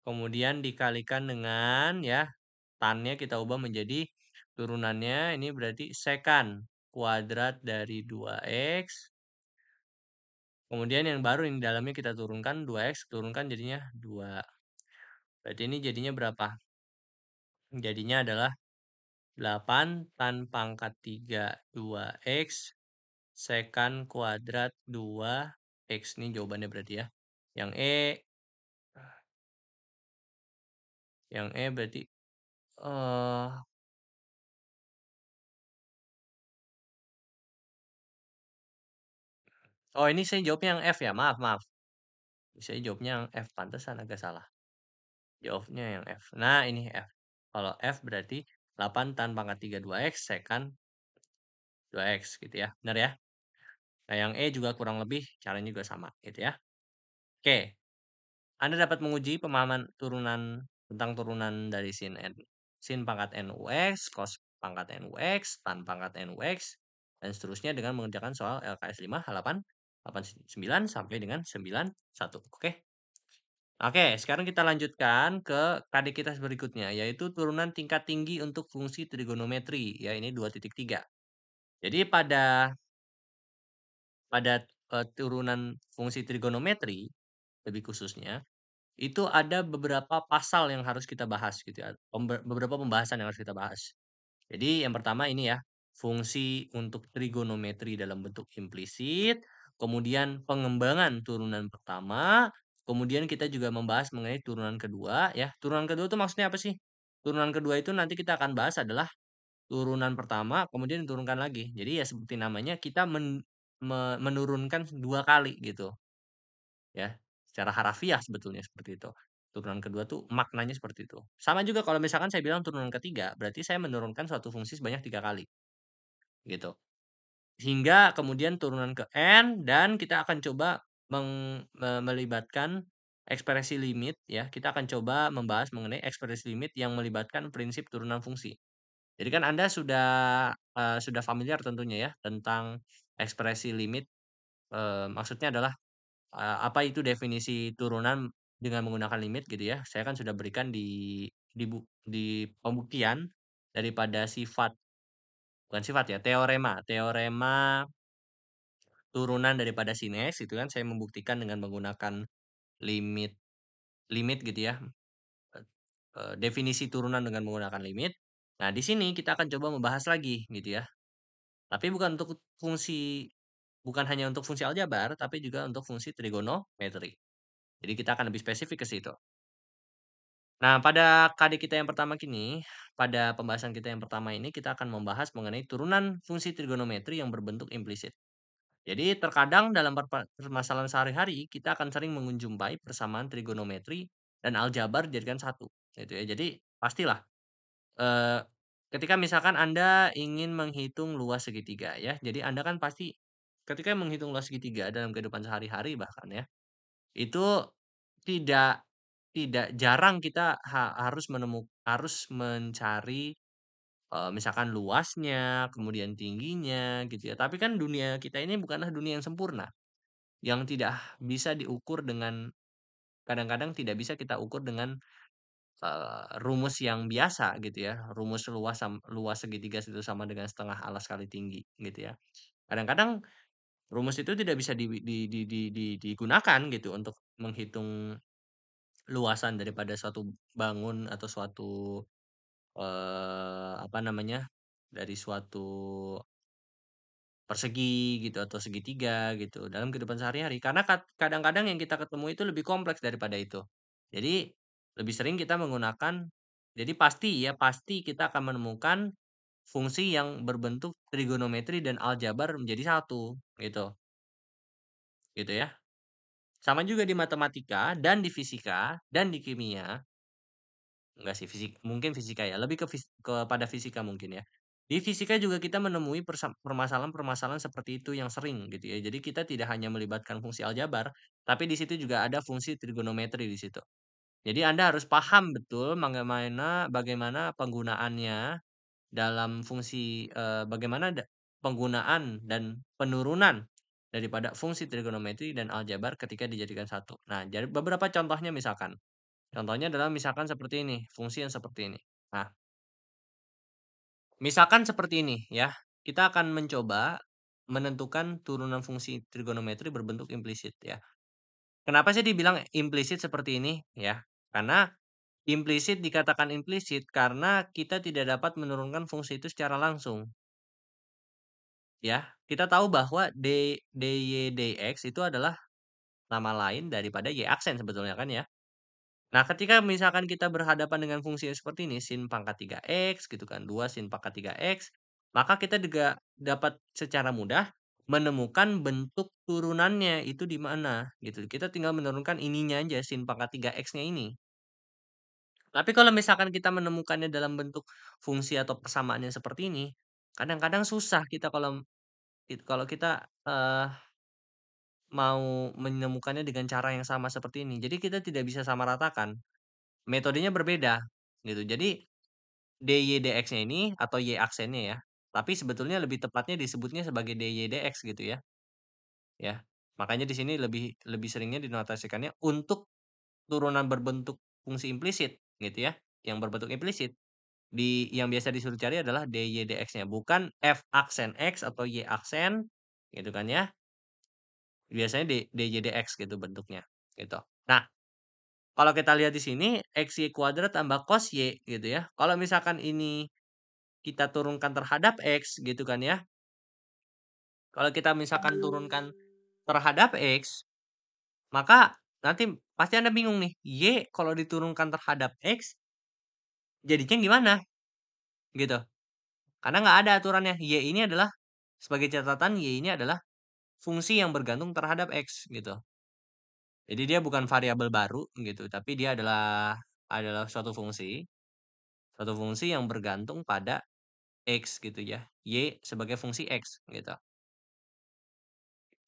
Kemudian dikalikan dengan ya, tannya kita ubah menjadi turunannya ini berarti sekan kuadrat dari 2x. Kemudian yang baru ini dalamnya kita turunkan 2x, turunkan jadinya 2. Berarti ini jadinya berapa? Jadinya adalah 8 tan pangkat 3 2x sekan kuadrat 2x. Ini jawabannya berarti ya. Yang E berarti eh oh ini saya jawabnya yang F ya. Maaf, maaf. Saya jawabnya yang F, pantesan agak salah. Jawabnya yang F. Nah, ini F. Kalau F berarti 8 tan pangkat 3 2x sekan 2x gitu ya. Benar ya? Nah, yang E juga kurang lebih caranya juga sama gitu ya. Oke, Anda dapat menguji pemahaman tentang turunan dari sin pangkat NUX, cos pangkat NUX, tan pangkat NUX, dan seterusnya dengan mengerjakan soal LKS 5 halaman 89 sampai dengan 91. Oke. Oke, sekarang kita lanjutkan ke KD-kitas berikutnya, yaitu turunan tingkat tinggi untuk fungsi trigonometri. Ya, ini 2.3. Jadi pada pada, turunan fungsi trigonometri, lebih khususnya, itu ada beberapa pasal yang harus kita bahas gitu ya, beberapa pembahasan yang harus kita bahas. Jadi yang pertama ini ya, fungsi untuk trigonometri dalam bentuk implisit, kemudian pengembangan turunan pertama, kemudian kita juga membahas mengenai turunan kedua ya. Turunan kedua itu maksudnya apa sih? Turunan kedua itu nanti kita akan bahas adalah turunan pertama, kemudian diturunkan lagi. Jadi ya seperti namanya kita menurunkan 2 kali gitu ya. Secara harafiah sebetulnya seperti itu. Turunan kedua tuh maknanya seperti itu. Sama juga kalau misalkan saya bilang turunan ketiga, berarti saya menurunkan suatu fungsi sebanyak 3 kali gitu. Hingga kemudian turunan ke n dan kita akan coba melibatkan ekspresi limit ya. Kita akan coba membahas mengenai ekspresi limit yang melibatkan prinsip turunan fungsi. Jadi kan Anda sudah familiar tentunya ya tentang ekspresi limit, maksudnya adalah, apa itu definisi turunan dengan menggunakan limit gitu ya. Saya kan sudah berikan di pembuktian daripada bukan sifat ya, teorema teorema turunan daripada sin X itu kan saya membuktikan dengan menggunakan limit limit gitu ya, eee definisi turunan dengan menggunakan limit. Nah, di sini kita akan coba membahas lagi gitu ya. Tapi bukan hanya untuk fungsi aljabar, tapi juga untuk fungsi trigonometri. Jadi kita akan lebih spesifik ke situ. Nah, pada KD kita yang pertama kini, pada pembahasan kita yang pertama ini, kita akan membahas mengenai turunan fungsi trigonometri yang berbentuk implisit. Jadi terkadang dalam permasalahan sehari-hari, kita akan sering menjumpai persamaan trigonometri dan aljabar dijadikan satu, gitu ya. Jadi pastilah, eee, ketika misalkan Anda ingin menghitung luas segitiga ya, jadi Anda kan pasti ketika menghitung luas segitiga dalam kehidupan sehari-hari bahkan ya, itu tidak tidak jarang kita harus mencari, misalkan luasnya, kemudian tingginya gitu ya. Tapi kan dunia kita ini bukanlah dunia yang sempurna, yang tidak bisa diukur dengan kadang-kadang tidak bisa kita ukur dengan, rumus yang biasa gitu ya, rumus luas segitiga itu sama dengan setengah alas kali tinggi gitu ya. Kadang-kadang rumus itu tidak bisa digunakan gitu untuk menghitung luasan daripada suatu bangun atau suatu, apa namanya, dari suatu persegi gitu atau segitiga gitu dalam kehidupan sehari-hari. Karena kadang-kadang yang kita ketemu itu lebih kompleks daripada itu. Jadi lebih sering kita menggunakan jadi pasti ya, pasti kita akan menemukan fungsi yang berbentuk trigonometri dan aljabar menjadi satu gitu, gitu ya. Sama juga di matematika dan di fisika dan di kimia. Enggak sih, mungkin fisika ya, lebih kepada fisika mungkin ya. Di fisika juga kita menemui permasalahan-permasalahan seperti itu yang sering gitu ya. Jadi kita tidak hanya melibatkan fungsi aljabar, tapi di situ juga ada fungsi trigonometri di situ. Jadi Anda harus paham betul bagaimana bagaimana penggunaannya dalam fungsi, bagaimana penggunaan dan penurunan daripada fungsi trigonometri dan aljabar ketika dijadikan satu. Nah, jadi beberapa contohnya misalkan. Contohnya adalah misalkan seperti ini, fungsi yang seperti ini. Nah, misalkan seperti ini ya, kita akan mencoba menentukan turunan fungsi trigonometri berbentuk implisit ya. Kenapa sih dibilang implisit seperti ini ya? Karena implisit dikatakan implisit karena kita tidak dapat menurunkan fungsi itu secara langsung ya. Kita tahu bahwa dy dx itu adalah nama lain daripada y aksen sebetulnya kan ya. Nah, ketika misalkan kita berhadapan dengan fungsi yang seperti ini, sin pangkat 3x gitu kan, 2 sin pangkat 3x, maka kita juga dapat secara mudah menemukan bentuk turunannya itu di mana gitu. Kita tinggal menurunkan ininya aja, sin pangkat 3x-nya ini. Tapi kalau misalkan kita menemukannya dalam bentuk fungsi atau persamaan yang seperti ini, kadang-kadang susah kita kalau kita, mau menemukannya dengan cara yang sama seperti ini. Jadi kita tidak bisa samaratakan. Metodenya berbeda, gitu. Jadi DY/DX-nya ini atau Y aksennya ya, tapi sebetulnya lebih tepatnya disebutnya sebagai DY/DX gitu ya, ya. Makanya di sini lebih lebih seringnya dinotasikannya untuk turunan berbentuk fungsi implisit gitu ya, yang berbentuk implisit. yang biasa disuruh cari adalah dy dx-nya, bukan f aksen x atau y aksen, gitu kan ya. Biasanya dy dx gitu bentuknya, gitu. Nah, kalau kita lihat di sini, xy kuadrat tambah cos y gitu ya. Kalau misalkan ini kita turunkan terhadap x gitu kan ya. Kalau kita misalkan turunkan terhadap x, maka nanti pasti Anda bingung nih, y kalau diturunkan terhadap x jadinya gimana? Gitu. Karena nggak ada aturannya. Y ini adalah sebagai catatan, y ini adalah fungsi yang bergantung terhadap x gitu. Jadi dia bukan variabel baru gitu, tapi dia adalah suatu fungsi yang bergantung pada x gitu ya. Y sebagai fungsi x gitu.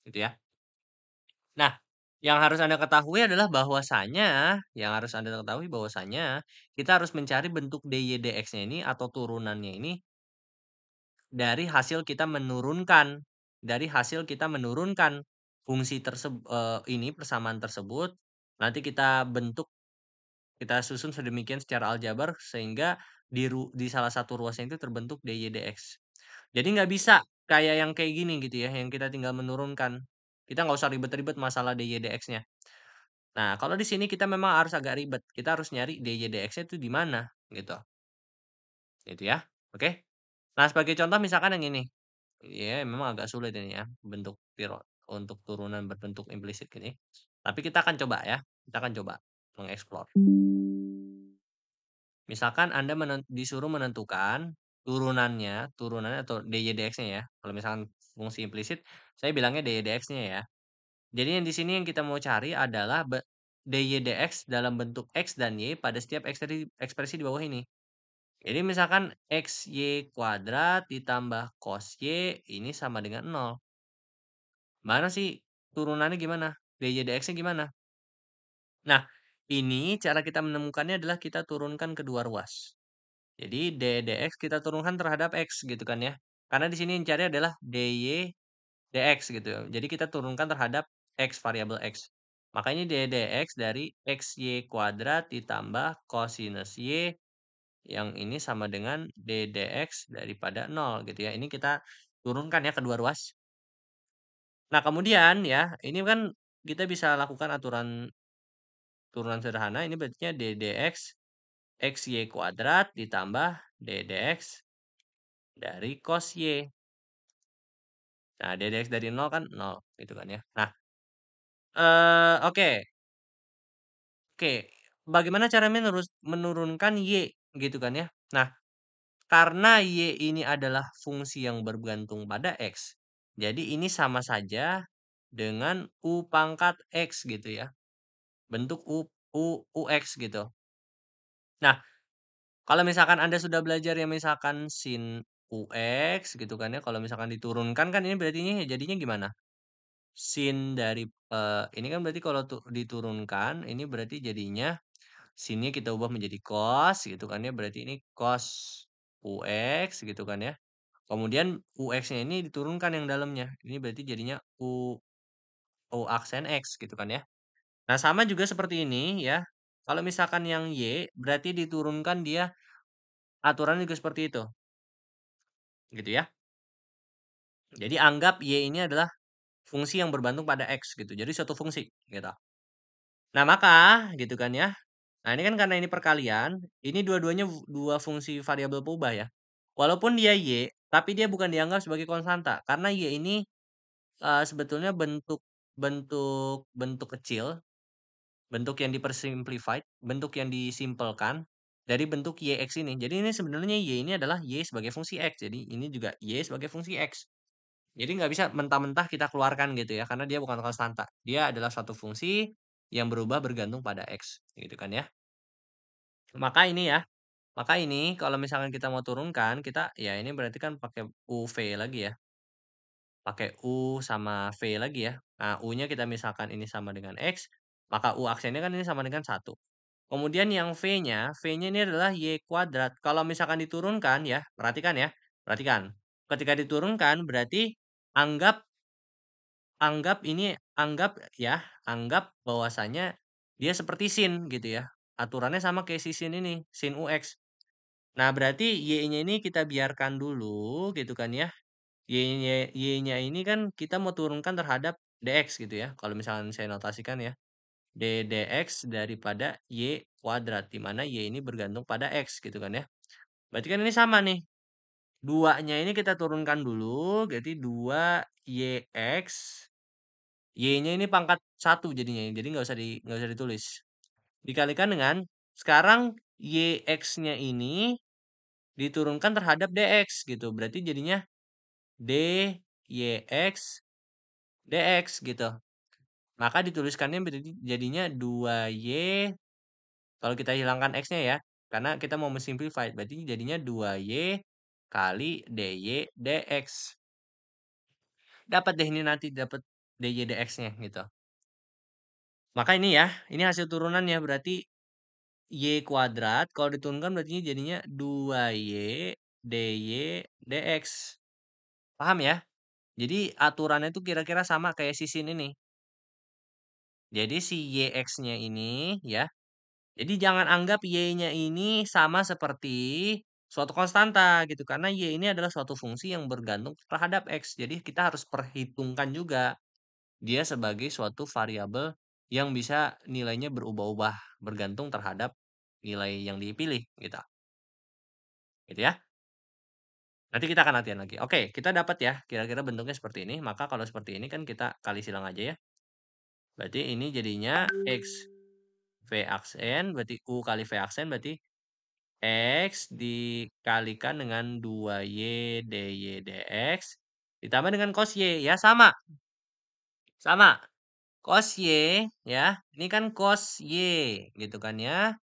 Gitu ya. Nah, yang harus Anda ketahui adalah bahwasanya kita harus mencari bentuk dy dx-nya ini atau turunannya ini dari hasil kita menurunkan fungsi ini persamaan tersebut, nanti kita susun sedemikian secara aljabar sehingga di salah satu ruasnya itu terbentuk dy dx. Jadi nggak bisa kayak yang kayak gini gitu ya, yang kita tinggal menurunkan. Kita nggak usah ribet-ribet masalah dy dx-nya. Nah, kalau di sini kita memang harus agak ribet. Kita harus nyari dy dx-nya itu di mana gitu. Gitu ya. Oke. Nah, sebagai contoh misalkan yang ini. Ya, memang agak sulit ini ya, untuk turunan berbentuk implisit ini. Tapi kita akan coba ya, kita akan coba mengeksplor. Misalkan Anda disuruh menentukan turunannya atau dy dx-nya ya. Kalau misalkan fungsi implisit, saya bilangnya dy dx-nya ya. Jadi yang di sini yang kita mau cari adalah dy dx dalam bentuk x dan y pada setiap ekspresi di bawah ini. Jadi misalkan xy kuadrat ditambah cos y ini sama dengan 0. Mana sih turunannya gimana? Dy dx-nya gimana? Nah, ini cara kita menemukannya adalah kita turunkan kedua ruas. Jadi dy dx kita turunkan terhadap x gitu kan ya. Karena di sini yang cari adalah dy dx gitu ya. Jadi kita turunkan terhadap x, variabel x. Makanya dy dx dari xy kuadrat ditambah cosinus y yang ini sama dengan d dx daripada 0 gitu ya. Ini kita turunkan ya kedua ruas. Nah, kemudian ya, ini kan kita bisa lakukan turunan sederhana, ini berarti d dx xy kuadrat ditambah d dx dari cos y. Nah, d dx dari 0 kan 0 gitu kan ya. Nah, oke. Oke, bagaimana cara menurunkan y gitu kan ya. Nah, karena y ini adalah fungsi yang bergantung pada x, jadi ini sama saja dengan u pangkat x gitu ya. Bentuk ux gitu. Nah, kalau misalkan Anda sudah belajar yang misalkan sin ux gitu kan ya, kalau misalkan diturunkan kan ini berarti ini jadinya gimana? Sin dari ini kan berarti kalau diturunkan ini berarti jadinya sinnya kita ubah menjadi cos gitu kan ya, berarti ini cos ux gitu kan ya. Kemudian ux-nya ini diturunkan yang dalamnya. Ini berarti jadinya u aksen x gitu kan ya. Nah, sama juga seperti ini ya. Kalau misalkan yang y berarti diturunkan dia aturan juga seperti itu. Gitu ya. Jadi anggap y ini adalah fungsi yang bergantung pada x gitu. Jadi suatu fungsi gitu. Nah, maka gitu kan ya. Nah, ini kan karena ini perkalian, ini dua-duanya dua fungsi variabel berubah ya. Walaupun dia y, tapi dia bukan dianggap sebagai konstanta karena y ini sebetulnya bentuk bentuk bentuk kecil, bentuk yang dipersimplified, bentuk yang disimpelkan dari bentuk yx ini. Jadi ini sebenarnya y ini adalah y sebagai fungsi x. Jadi ini juga y sebagai fungsi x. Jadi nggak bisa mentah-mentah kita keluarkan gitu ya, karena dia bukan konstanta. Dia adalah suatu fungsi yang berubah bergantung pada x, gitu kan ya. Maka ini ya, maka ini kalau misalkan kita mau turunkan, kita ya ini berarti kan pakai UV lagi ya. Pakai U sama V lagi ya. Nah, U-nya kita misalkan ini sama dengan X, maka U aksennya kan ini sama dengan 1. Kemudian yang V-nya ini adalah Y kuadrat. Kalau misalkan diturunkan ya, perhatikan ya, perhatikan. Ketika diturunkan berarti anggap anggap ini anggap bahwasanya dia seperti sin gitu ya. Aturannya sama kayak si sin ini, sin UX. Nah, berarti Y-nya ini kita biarkan dulu gitu kan ya. Y-nya ini kan kita mau turunkan terhadap dx gitu ya. Kalau misalkan saya notasikan ya. Dx daripada Y kuadrat. Di mana Y ini bergantung pada X gitu kan ya. Berarti kan ini sama nih. 2-nya ini kita turunkan dulu. Berarti 2YX. Y-nya ini pangkat 1 jadinya. Jadi nggak usah ditulis. Dikalikan dengan sekarang YX-nya ini diturunkan terhadap DX gitu. Berarti jadinya DYX DX gitu. Maka dituliskannya berarti jadinya 2Y kalau kita hilangkan X-nya ya. Karena kita mau mensimplify. Berarti jadinya 2Y kali DY DX. Dapat deh ini nanti dapat DY DX-nya gitu. Maka ini ya, ini hasil turunannya berarti Y kuadrat. Kalau diturunkan berarti jadinya 2Y DY DX. Paham ya? Jadi aturannya itu kira-kira sama kayak si sin ini. Jadi si YX-nya ini ya. Jadi jangan anggap Y-nya ini sama seperti suatu konstanta gitu. Karena Y ini adalah suatu fungsi yang bergantung terhadap X. Jadi kita harus perhitungkan juga dia sebagai suatu variabel yang bisa nilainya berubah-ubah bergantung terhadap nilai yang dipilih gitu. Gitu ya. Nanti kita akan latihan lagi. Oke, kita dapat ya kira-kira bentuknya seperti ini. Maka kalau seperti ini kan kita kali silang aja ya. Berarti ini jadinya X V aksen, berarti U kali V aksen, berarti X dikalikan dengan 2Y DY DX, ditambah dengan cos Y, ya sama. Sama. Cos Y, ya, ini kan cos Y, gitu kan ya.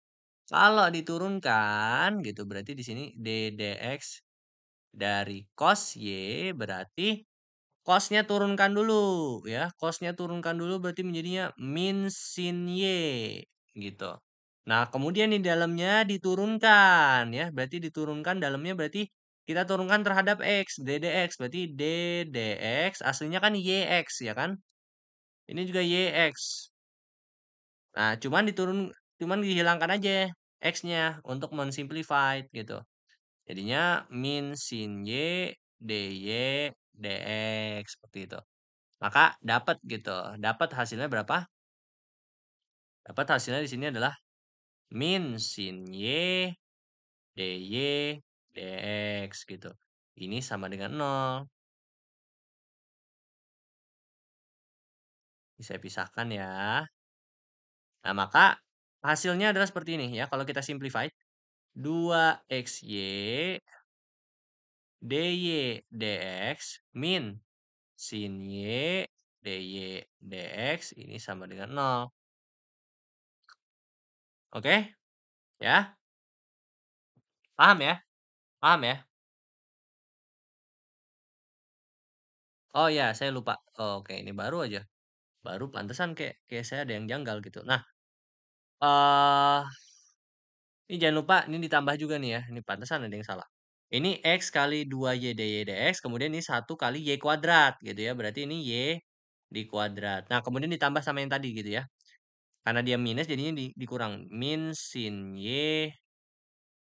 Kalau diturunkan, gitu, berarti di sini D DX dari cos Y, berarti cos-nya turunkan dulu, ya. Cos-nya turunkan dulu berarti menjadinya min sin Y, gitu. Nah, kemudian di dalamnya diturunkan, ya. Berarti diturunkan dalamnya berarti kita turunkan terhadap X, DDX. Berarti DDX aslinya kan YX, ya kan? Ini juga YX. Nah, cuman dihilangkan aja X-nya untuk mensimplify gitu. Jadinya min sin Y DY DX seperti itu. Maka dapat gitu. Dapat hasilnya berapa? Dapat hasilnya di sini adalah min sin Y DY DX gitu. Ini sama dengan 0. Bisa pisahkan ya. Nah, maka hasilnya adalah seperti ini ya. Kalau kita simplify. 2XY DY DX min sin Y DY DX ini sama dengan 0. Oke? Ya? Paham ya? Paham ya? Oh ya, saya lupa. Oke, ini baru aja. Baru pantesan kayak kayak saya ada yang janggal gitu. Nah, eh ini jangan lupa ini ditambah juga nih ya. Ini pantesan ada yang salah. Ini X kali 2Y DY dx, kemudian ini 1 kali Y kuadrat gitu ya. Berarti ini Y di kuadrat. Nah, kemudian ditambah sama yang tadi gitu ya. Karena dia minus jadinya dikurang. Min sin Y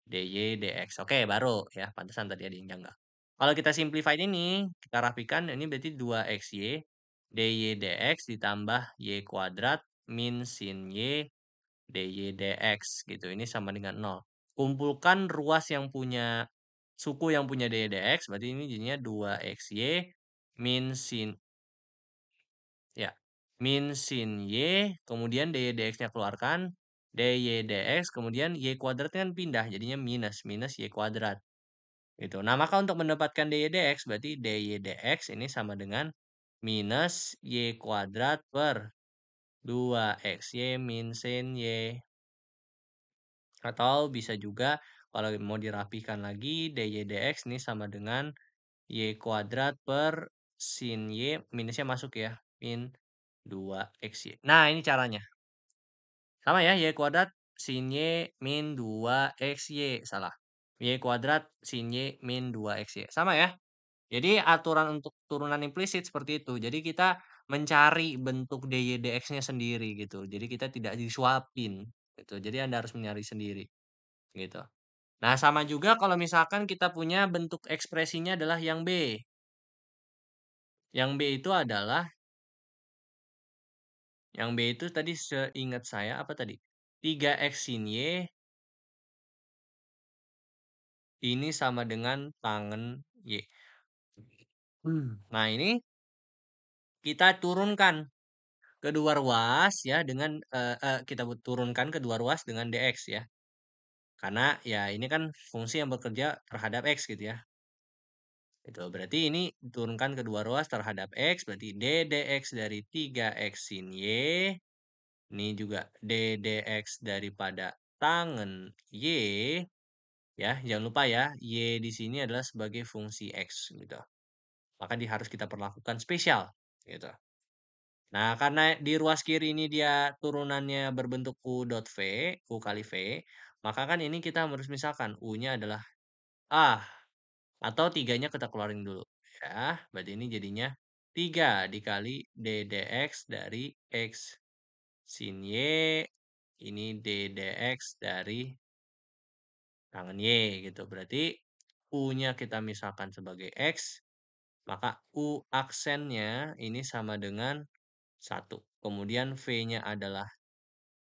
DY dx. Oke, baru ya. Pantesan tadi ada yang janggal. Kalau kita simplify ini, kita rapikan, ini berarti 2XY DY dx ditambah Y kuadrat min sin Y DY dx gitu. Ini sama dengan 0. Kumpulkan ruas yang punya suku yang punya DY dx, berarti ini jadinya 2XY min sin ya. Min sin Y, kemudian DY dx-nya keluarkan, DY dx, kemudian Y kuadrat kan pindah, jadinya minus, minus Y kuadrat. Gitu. Nah, maka untuk mendapatkan DY dx, berarti DY dx ini sama dengan minus Y kuadrat per 2XY min sin Y. Atau bisa juga kalau mau dirapikan lagi DY dx ini sama dengan Y kuadrat per sin Y minusnya masuk ya min 2XY. Nah ini caranya. Sama ya Y kuadrat sin Y min 2XY. Salah. Y kuadrat sin Y min 2XY. Sama ya. Jadi aturan untuk turunan implisit seperti itu. Jadi kita mencari bentuk DY dx-nya sendiri gitu. Jadi kita tidak disuapin gitu. Jadi Anda harus mencari sendiri gitu. Nah, sama juga kalau misalkan kita punya bentuk ekspresinya adalah yang B. Yang B itu adalah yang B itu tadi seingat saya apa tadi? 3x sin Y ini sama dengan tangen Y. Nah, ini kita turunkan kedua ruas ya dengan kita turunkan kedua ruas dengan dx ya. Karena ya ini kan fungsi yang bekerja terhadap x gitu ya. Itu berarti ini turunkan kedua ruas terhadap x berarti d dx dari 3x sin Y. Ini juga d dx daripada tangen Y ya. Jangan lupa ya, Y di sini adalah sebagai fungsi x gitu. Maka harus kita perlakukan spesial gitu. Nah, karena di ruas kiri ini dia turunannya berbentuk U dot V, U kali V, maka kan ini kita harus misalkan U-nya adalah A, atau tiganya kita keluarin dulu. Ya, berarti ini jadinya 3 dikali D dx dari X sin Y, ini D dx dari tangen Y gitu. Berarti U-nya kita misalkan sebagai X, maka U aksennya ini sama dengan 1. Kemudian V-nya adalah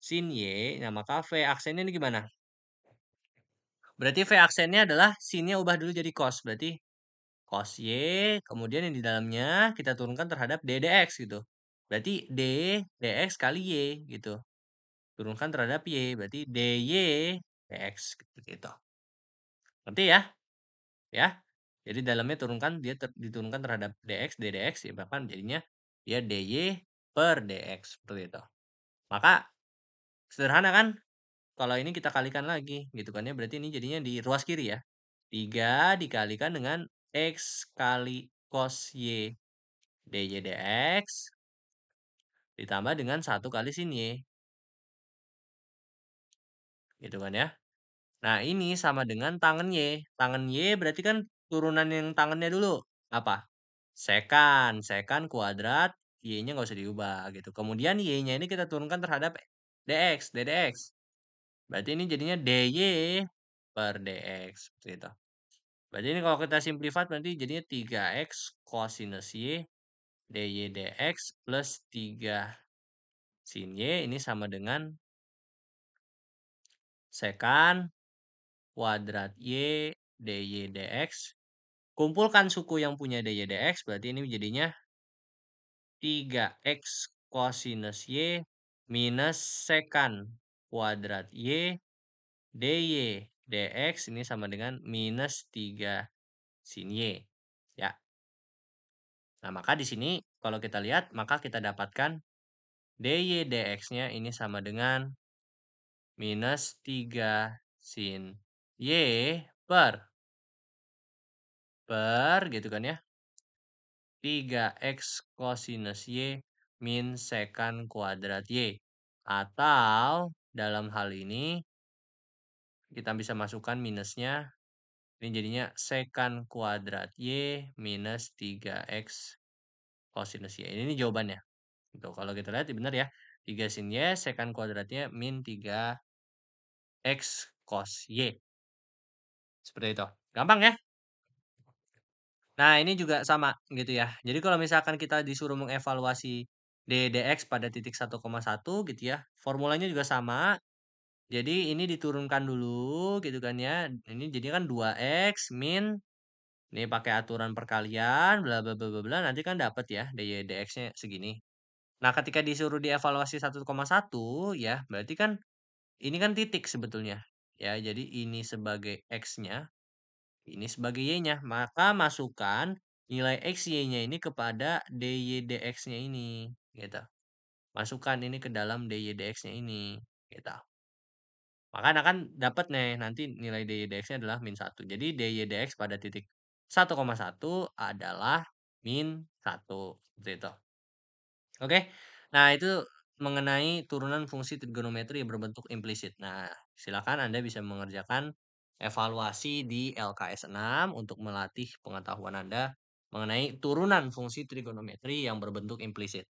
sin Y. Nah, maka V aksennya ini gimana? Berarti V aksennya adalah sinnya ubah dulu jadi cos. Berarti cos Y. Kemudian yang di dalamnya kita turunkan terhadap D dx gitu. Berarti D dx kali Y gitu. Turunkan terhadap Y. Berarti DY dx gitu. Ngerti ya? Ya. Jadi dalamnya turunkan dia diturunkan terhadap dx, d dx ya bahkan jadinya dia dy per dx seperti itu. Maka sederhana kan? Kalau ini kita kalikan lagi gitu kan ya. Berarti ini jadinya di ruas kiri ya. 3 dikalikan dengan x kali cos y dy dx ditambah dengan 1 kali sin y. Gitu kan ya. Nah, ini sama dengan tangen y. Tangen y berarti kan turunan yang tangannya dulu. Apa? Sekan. Sekan kuadrat y-nya nggak usah diubah gitu. Kemudian y-nya ini kita turunkan terhadap dx, ddx. Berarti ini jadinya dy per dx. Seperti itu. Berarti ini kalau kita simplify berarti jadinya 3x cosinus y dy dx plus 3 sin y ini sama dengan sekan kuadrat y dy dx. Kumpulkan suku yang punya dy dx berarti ini jadinya 3x cosinus y minus sekan kuadrat y dy dx ini sama dengan minus 3 sin y. Ya. Nah, maka di sini kalau kita lihat, maka kita dapatkan dy dx-nya ini sama dengan minus 3 sin y per gitu kan ya. 3x cosinus y min sekan kuadrat y. Atau dalam hal ini kita bisa masukkan minusnya. Ini jadinya sekan kuadrat y minus 3x cosinus y. Ini jawabannya. Tuh, kalau kita lihat benar ya. 3 sin y, sekan kuadratnya min 3x cos y. Seperti itu. Gampang ya? Nah, ini juga sama gitu ya. Jadi kalau misalkan kita disuruh mengevaluasi d dx pada titik 1,1 gitu ya. Formulanya juga sama. Jadi ini diturunkan dulu gitu kan ya. Ini jadi kan 2x min ini pakai aturan perkalian bla bla bla bla bla nanti kan dapat ya dy dx-nya segini. Nah, ketika disuruh dievaluasi 1,1 ya, berarti kan ini kan titik sebetulnya. Ya, jadi ini sebagai x-nya, ini sebagai y-nya. Maka masukkan nilai x, y-nya ini kepada dy dx-nya ini, gitu. Masukkan ini ke dalam dy dx-nya ini, gitu. Maka akan dapat nih nanti nilai dy dx-nya adalah min 1. Jadi dy dx pada titik 1,1 adalah min 1. Seperti itu. Oke. Nah, itu mengenai turunan fungsi trigonometri yang berbentuk implisit. Nah, silakan Anda bisa mengerjakan evaluasi di LKS 6 untuk melatih pengetahuan Anda mengenai turunan fungsi trigonometri yang berbentuk implisit.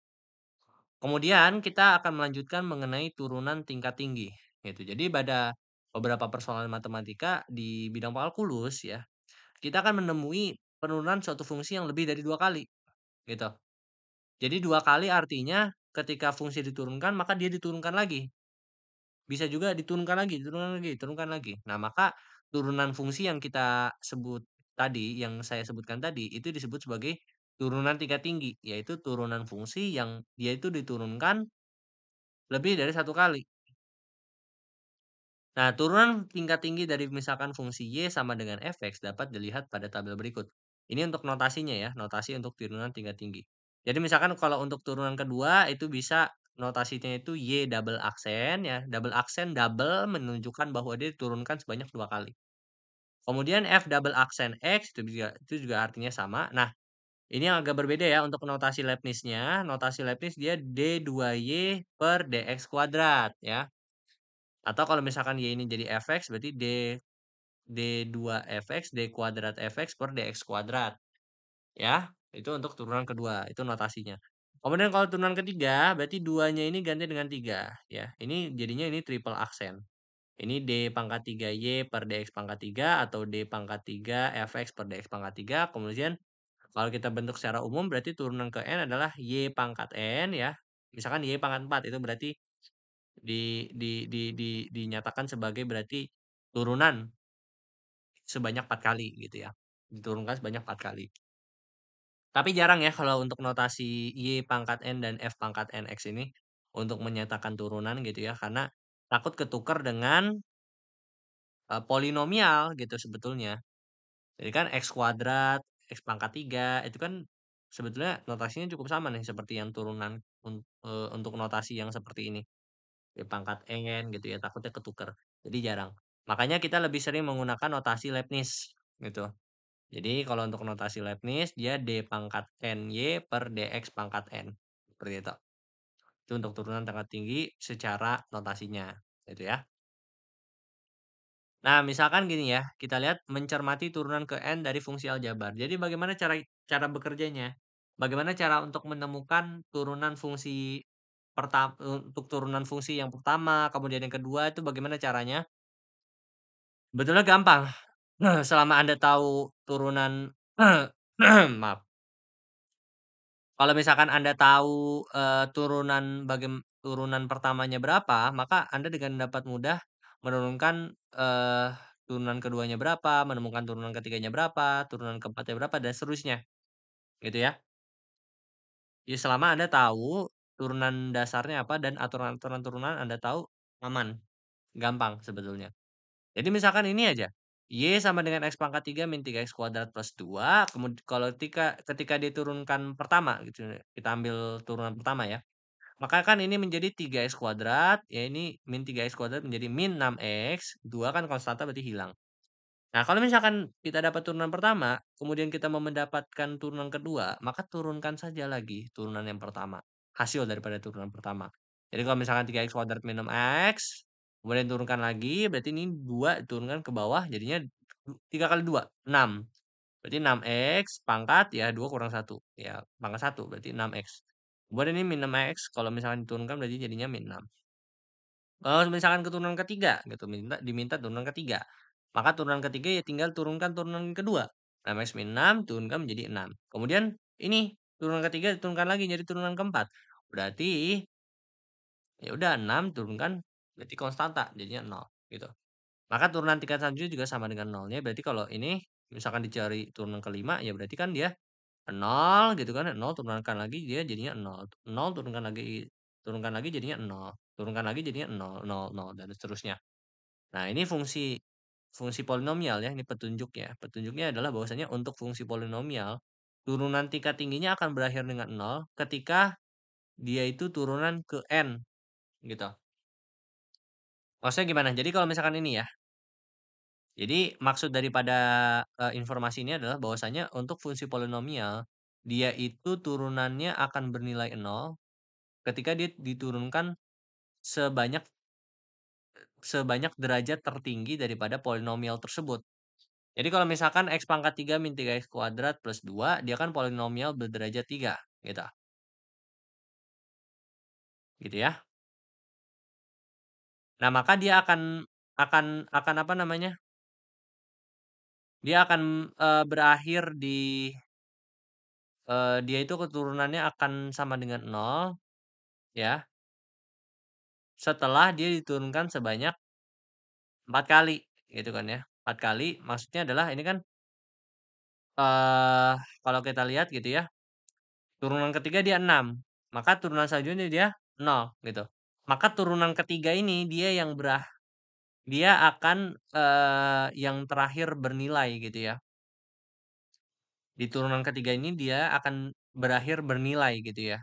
Kemudian kita akan melanjutkan mengenai turunan tingkat tinggi, gitu. Jadi pada beberapa persoalan matematika di bidang kalkulus ya, kita akan menemui penurunan suatu fungsi yang lebih dari 2 kali, gitu. Jadi 2 kali artinya ketika fungsi diturunkan, maka dia diturunkan lagi. Bisa juga diturunkan lagi diturunkan lagi diturunkan lagi. Nah, maka turunan fungsi yang kita sebut tadi, yang saya sebutkan tadi, itu disebut sebagai turunan tingkat tinggi, yaitu turunan fungsi yang dia itu diturunkan lebih dari satu kali. Nah, turunan tingkat tinggi dari misalkan fungsi y sama dengan fx dapat dilihat pada tabel berikut. Ini untuk notasinya ya, notasi untuk turunan tingkat tinggi. Jadi misalkan kalau untuk turunan kedua itu bisa notasinya itu y double aksen ya, double aksen double menunjukkan bahwa dia diturunkan sebanyak 2 kali. Kemudian f double aksen x itu juga artinya sama. Nah, ini yang agak berbeda ya untuk notasi Leibniz-nya. Notasi Leibniz dia d2y per dx kuadrat ya. Atau kalau misalkan y ini jadi fx berarti d2 fx d kuadrat fx per dx kuadrat ya. Itu untuk turunan kedua, itu notasinya. Kemudian kalau turunan ketiga berarti duanya ini ganti dengan 3 ya. Ini jadinya ini triple aksen. Ini d pangkat 3y per dx pangkat 3 atau d pangkat 3 fx per dx pangkat 3. Kemudian kalau kita bentuk secara umum berarti turunan ke n adalah y pangkat n ya. Misalkan y pangkat 4 itu berarti dinyatakan sebagai berarti turunan sebanyak 4 kali gitu ya. Diturunkan sebanyak 4 kali. Tapi jarang ya kalau untuk notasi Y pangkat N dan F pangkat NX ini untuk menyatakan turunan gitu ya, karena takut ketukar dengan polinomial gitu sebetulnya. Jadi kan X kuadrat, X pangkat 3 itu kan sebetulnya notasinya cukup sama nih seperti yang turunan untuk notasi yang seperti ini. Y pangkat N gitu ya, takutnya ketukar. Jadi jarang. Makanya kita lebih sering menggunakan notasi Leibniz gitu. Jadi kalau untuk notasi Leibniz dia D pangkat NY per DX pangkat N. Seperti itu. Itu untuk turunan tingkat tinggi secara notasinya. Gitu ya. Nah, misalkan gini ya, kita lihat mencermati turunan ke N dari fungsi aljabar. Jadi bagaimana cara cara bekerjanya? Bagaimana cara untuk menemukan turunan fungsi pertama untuk turunan fungsi yang pertama, kemudian yang kedua itu bagaimana caranya? Betulnya gampang. Selama Anda tahu turunan maaf. Kalau misalkan Anda tahu, turunan pertamanya berapa, maka Anda dengan dapat mudah menurunkan, turunan keduanya berapa, menemukan turunan ketiganya berapa, turunan keempatnya berapa, dan seterusnya, gitu ya. Ya selama Anda tahu turunan dasarnya apa dan aturan-aturan turunan Anda tahu, aman, gampang sebetulnya. Jadi misalkan ini aja, Y sama dengan X pangkat 3 min 3X kuadrat plus 2, kalau ketika diturunkan pertama gitu, kita ambil turunan pertama ya, maka kan ini menjadi 3X kuadrat, ya ini min 3X kuadrat menjadi min 6X, 2 kan konstanta berarti hilang. Nah, kalau misalkan kita dapat turunan pertama, kemudian kita mau mendapatkan turunan kedua, maka turunkan saja lagi turunan yang pertama, hasil daripada turunan pertama. Jadi kalau misalkan 3x kuadrat min 6x, kemudian turunkan lagi, berarti ini 2 turunkan ke bawah, jadinya 3 kali 2, 6. Berarti 6x pangkat, ya 2 kurang 1, ya pangkat 1, berarti 6x. Kemudian ini min 6x, kalau misalkan diturunkan berarti jadinya min 6. Kalau misalkan keturunan ketiga gitu, diminta turunan ketiga, maka turunan ketiga ya tinggal turunkan turunan kedua. 6x min 6 turunkan menjadi 6. Kemudian ini turunan ketiga diturunkan lagi jadi turunan keempat. Berarti ya udah 6 turunkan berarti konstanta jadinya 0 gitu. Maka turunan tingkat selanjutnya juga sama dengan nolnya. Berarti kalau ini misalkan dicari turunan kelima ya berarti kan dia 0 gitu kan, 0 turunkan lagi dia jadinya 0, 0 turunkan lagi jadinya 0, turunkan lagi jadinya 0, 0, 0 dan seterusnya. Nah, ini fungsi fungsi polinomial ya, ini petunjuknya. Petunjuknya adalah bahwasanya untuk fungsi polinomial, turunan tingkat tingginya akan berakhir dengan 0 ketika dia itu turunan ke n gitu. Maksudnya gimana? Jadi kalau misalkan ini ya, jadi maksud daripada, informasi ini adalah bahwasanya untuk fungsi polinomial, dia itu turunannya akan bernilai 0 ketika dia diturunkan sebanyak sebanyak derajat tertinggi daripada polinomial tersebut. Jadi kalau misalkan X pangkat 3 min 3X kuadrat plus 2, dia kan polinomial berderajat 3, gitu. Gitu ya. Nah, maka dia akan akan apa namanya, dia akan, berakhir di, dia itu keturunannya akan sama dengan nol ya, setelah dia diturunkan sebanyak 4 kali, gitu kan ya. 4 kali maksudnya adalah ini kan, eee, kalau kita lihat gitu ya, turunan ketiga dia 6 maka turunan selanjutnya dia nol gitu. Maka turunan ketiga ini dia akan, yang terakhir bernilai gitu ya. Di turunan ketiga ini dia akan berakhir bernilai gitu ya.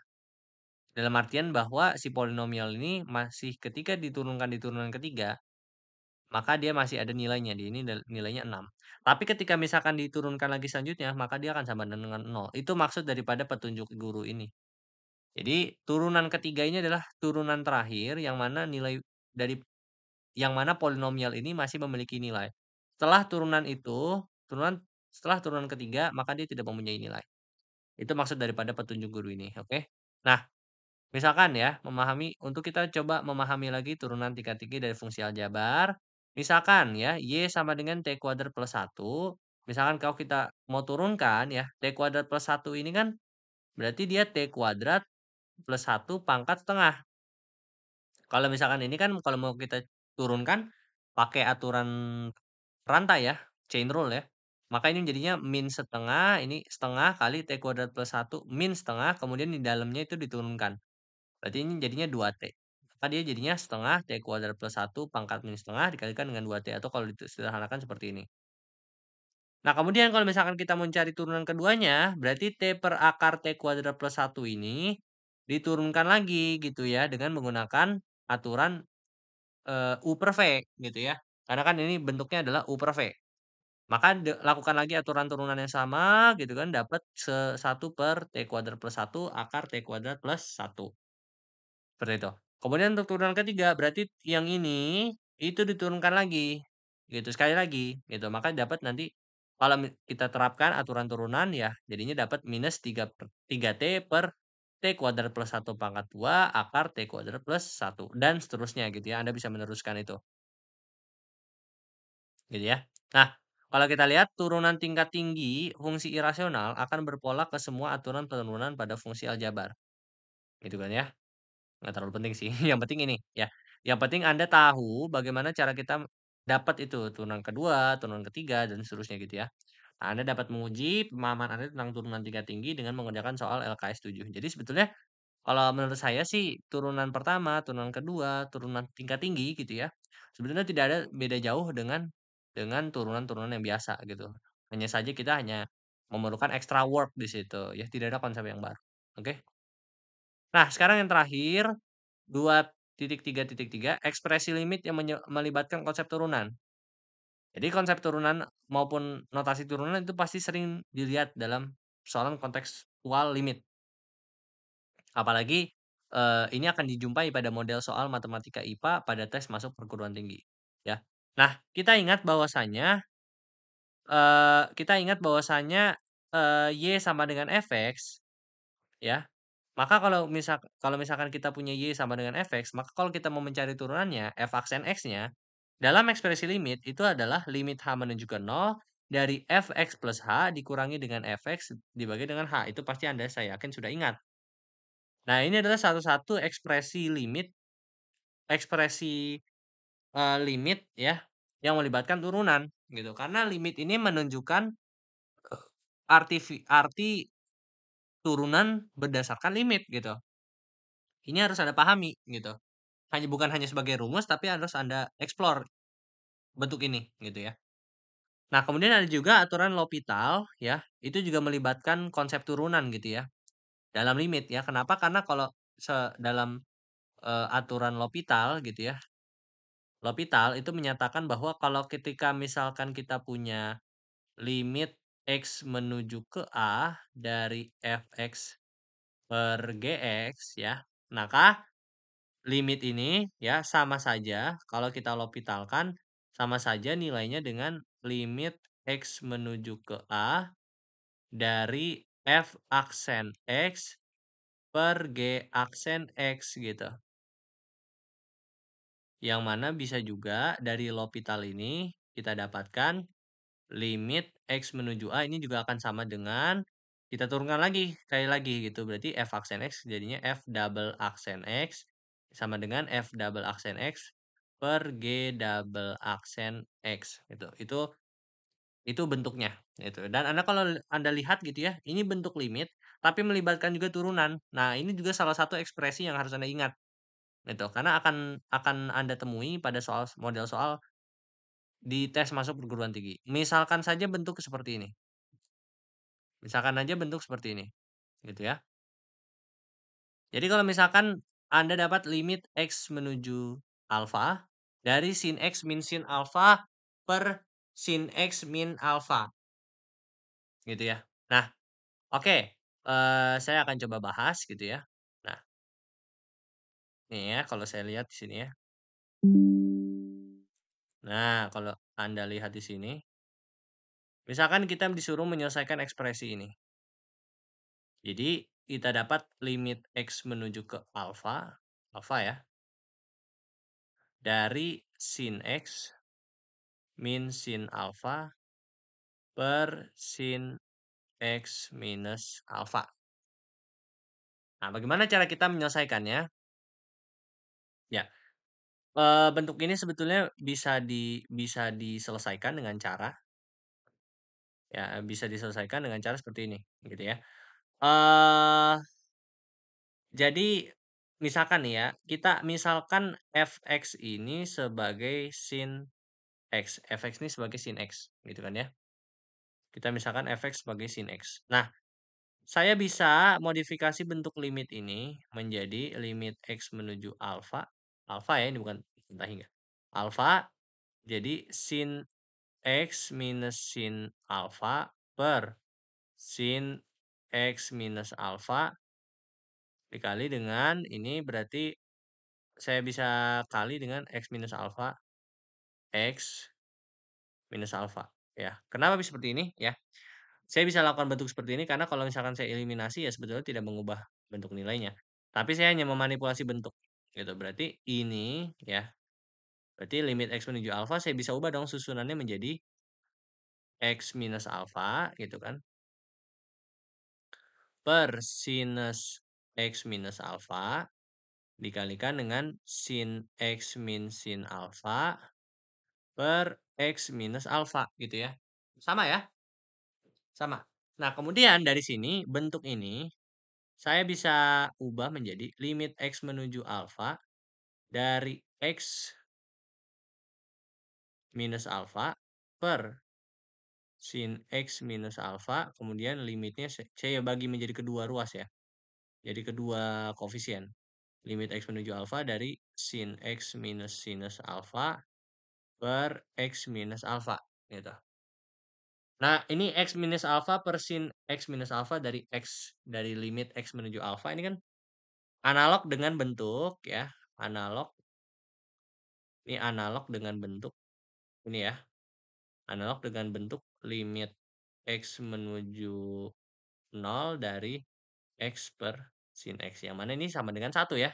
Dalam artian bahwa si polinomial ini masih ketika diturunkan di turunan ketiga, maka dia masih ada nilainya, di ini nilainya 6. Tapi ketika misalkan diturunkan lagi selanjutnya, maka dia akan sama dengan nol. Itu maksud daripada petunjuk guru ini. Jadi turunan ketiga ini adalah turunan terakhir yang mana nilai dari yang mana polinomial ini masih memiliki nilai. Setelah turunan itu, setelah turunan ketiga, maka dia tidak mempunyai nilai. Itu maksud daripada petunjuk guru ini, oke? Nah, misalkan ya, untuk kita coba memahami lagi turunan tingkat tinggi dari fungsi aljabar. Misalkan ya, Y sama dengan T kuadrat plus satu. Misalkan kalau kita mau turunkan ya, T kuadrat plus satu ini kan berarti dia T kuadrat plus satu pangkat setengah. Kalau misalkan ini kan kalau mau kita turunkan pakai aturan rantai ya, chain rule ya. Maka ini jadinya min setengah, ini setengah kali T kuadrat plus satu min setengah, kemudian di dalamnya itu diturunkan. Berarti ini jadinya 2T. Maka dia jadinya setengah T kuadrat plus satu pangkat min setengah dikalikan dengan 2T atau kalau disederhanakan seperti ini. Nah, kemudian kalau misalkan kita mau cari turunan keduanya, berarti T per akar T kuadrat plus satu ini diturunkan lagi gitu ya dengan menggunakan aturan U per V gitu ya. Karena kan ini bentuknya adalah U per V. Maka lakukan lagi aturan turunan yang sama gitu kan dapat 1 per T kuadrat plus satu akar T kuadrat plus satu. Seperti itu. Kemudian untuk turunan ketiga berarti yang ini itu diturunkan lagi, gitu sekali lagi gitu. Maka dapat nanti kalau kita terapkan aturan turunan ya jadinya dapat minus 3T per T kuadrat plus satu pangkat 2 akar T kuadrat plus satu dan seterusnya gitu ya. Anda bisa meneruskan itu, gitu ya. Nah, kalau kita lihat turunan tingkat tinggi fungsi irasional akan berpola ke semua aturan penurunan pada fungsi aljabar, gitu kan ya. Nggak terlalu penting sih, yang penting ini, ya, yang penting Anda tahu bagaimana cara kita dapat itu, turunan kedua, turunan ketiga, dan seterusnya gitu ya. Nah, Anda dapat menguji pemahaman Anda tentang turunan tingkat tinggi dengan mengerjakan soal LKS 7. Jadi sebetulnya kalau menurut saya sih turunan pertama, turunan kedua, turunan tingkat tinggi gitu ya, sebenarnya tidak ada beda jauh dengan turunan-turunan yang biasa gitu. Hanya saja kita hanya memerlukan extra work di situ ya, tidak ada konsep yang baru, oke? Nah, sekarang yang terakhir 2.3.3 ekspresi limit yang melibatkan konsep turunan. Jadi konsep turunan maupun notasi turunan itu pasti sering dilihat dalam persoalan kontekstual limit. Apalagi, ini akan dijumpai pada model soal matematika IPA pada tes masuk perguruan tinggi, ya. Nah, kita ingat bahwasanya, Y sama dengan Fx, ya. Maka kalau misalkan kita punya Y sama dengan Fx, maka kalau kita mau mencari turunannya, F aksen X-nya, dalam ekspresi limit itu adalah limit H menuju ke nol dari Fx plus H dikurangi dengan Fx dibagi dengan H. Itu pasti Anda saya yakin sudah ingat. Nah, ini adalah satu-satu ekspresi, limit ya, yang melibatkan turunan, gitu. Karena limit ini menunjukkan arti turunan berdasarkan limit, gitu. Ini harus Anda pahami, gitu. Bukan hanya sebagai rumus, tapi harus Anda explore bentuk ini, gitu ya. Nah, kemudian ada juga aturan L'Hopital, ya, itu juga melibatkan konsep turunan, gitu ya, dalam limit, ya. Kenapa? Karena kalau dalam, aturan L'Hopital, gitu ya, L'Hopital itu menyatakan bahwa kalau ketika misalkan kita punya limit X menuju ke A dari Fx per Gx, ya, maka limit ini ya sama saja kalau kita L'Hopitalkan sama saja nilainya dengan limit X menuju ke A dari F aksen X per G aksen X gitu. Yang mana bisa juga dari L'Hopital ini kita dapatkan limit X menuju A ini juga akan sama dengan kita turunkan lagi, sekali lagi gitu. Berarti f aksen X jadinya f double aksen X sama dengan f double aksen X per G double aksen X gitu. Itu bentuknya gitu. Dan Anda kalau Anda lihat gitu ya, ini bentuk limit tapi melibatkan juga turunan. Nah, ini juga salah satu ekspresi yang harus Anda ingat gitu. Karena akan Anda temui pada model soal di tes masuk perguruan tinggi. Misalkan saja bentuk seperti ini. Misalkan aja bentuk seperti ini, gitu ya. Jadi kalau misalkan Anda dapat limit X menuju alfa dari sin X min sin alfa per sin X min alfa, gitu ya. Nah, oke, saya akan coba bahas gitu ya. Nah, nih ya kalau saya lihat di sini ya. Nah, kalau Anda lihat di sini, misalkan kita disuruh menyelesaikan ekspresi ini. Jadi kita dapat limit X menuju ke alfa, alfa ya, dari sin X min sin alfa per sin X minus alfa. Nah, bagaimana cara kita menyelesaikannya? Ya, bentuk ini sebetulnya bisa diselesaikan dengan cara ya, bisa diselesaikan dengan cara seperti ini, gitu ya. eh jadi misalkan nih ya, kita misalkan fx ini sebagai sin X, fx ini sebagai sin X, gitu kan ya. Kita misalkan fx sebagai sin X. Nah, saya bisa modifikasi bentuk limit ini menjadi limit X menuju alfa. Alfa ya, ini bukan entah hingga. Alfa, jadi sin X minus sin alfa per sin X minus alfa dikali dengan ini berarti saya bisa kali dengan X minus alfa, X minus alfa. Ya, kenapa bisa seperti ini? Ya, saya bisa lakukan bentuk seperti ini karena kalau misalkan saya eliminasi ya sebetulnya tidak mengubah bentuk nilainya. Tapi saya hanya memanipulasi bentuk. Gitu. Berarti ini ya, berarti limit X menuju alfa saya bisa ubah dong susunannya menjadi X minus alfa gitu kan. Per sinus X minus alfa dikalikan dengan sin X min sin alfa per X minus alfa gitu ya. Sama ya? Sama. Nah, kemudian dari sini bentuk ini saya bisa ubah menjadi limit X menuju alfa dari X minus alfa per sin X minus alfa, kemudian limitnya saya bagi menjadi kedua ruas ya. Jadi kedua koefisien. Limit X menuju alfa dari sin X minus sinus alfa per X minus alfa. Gitu. Nah, ini X minus alfa per sin X minus alfa dari limit X menuju alfa ini kan analog dengan bentuk ya, analog dengan bentuk ini ya, analog dengan bentuk limit X menuju 0 dari X per sin X, yang mana ini sama dengan 1 ya.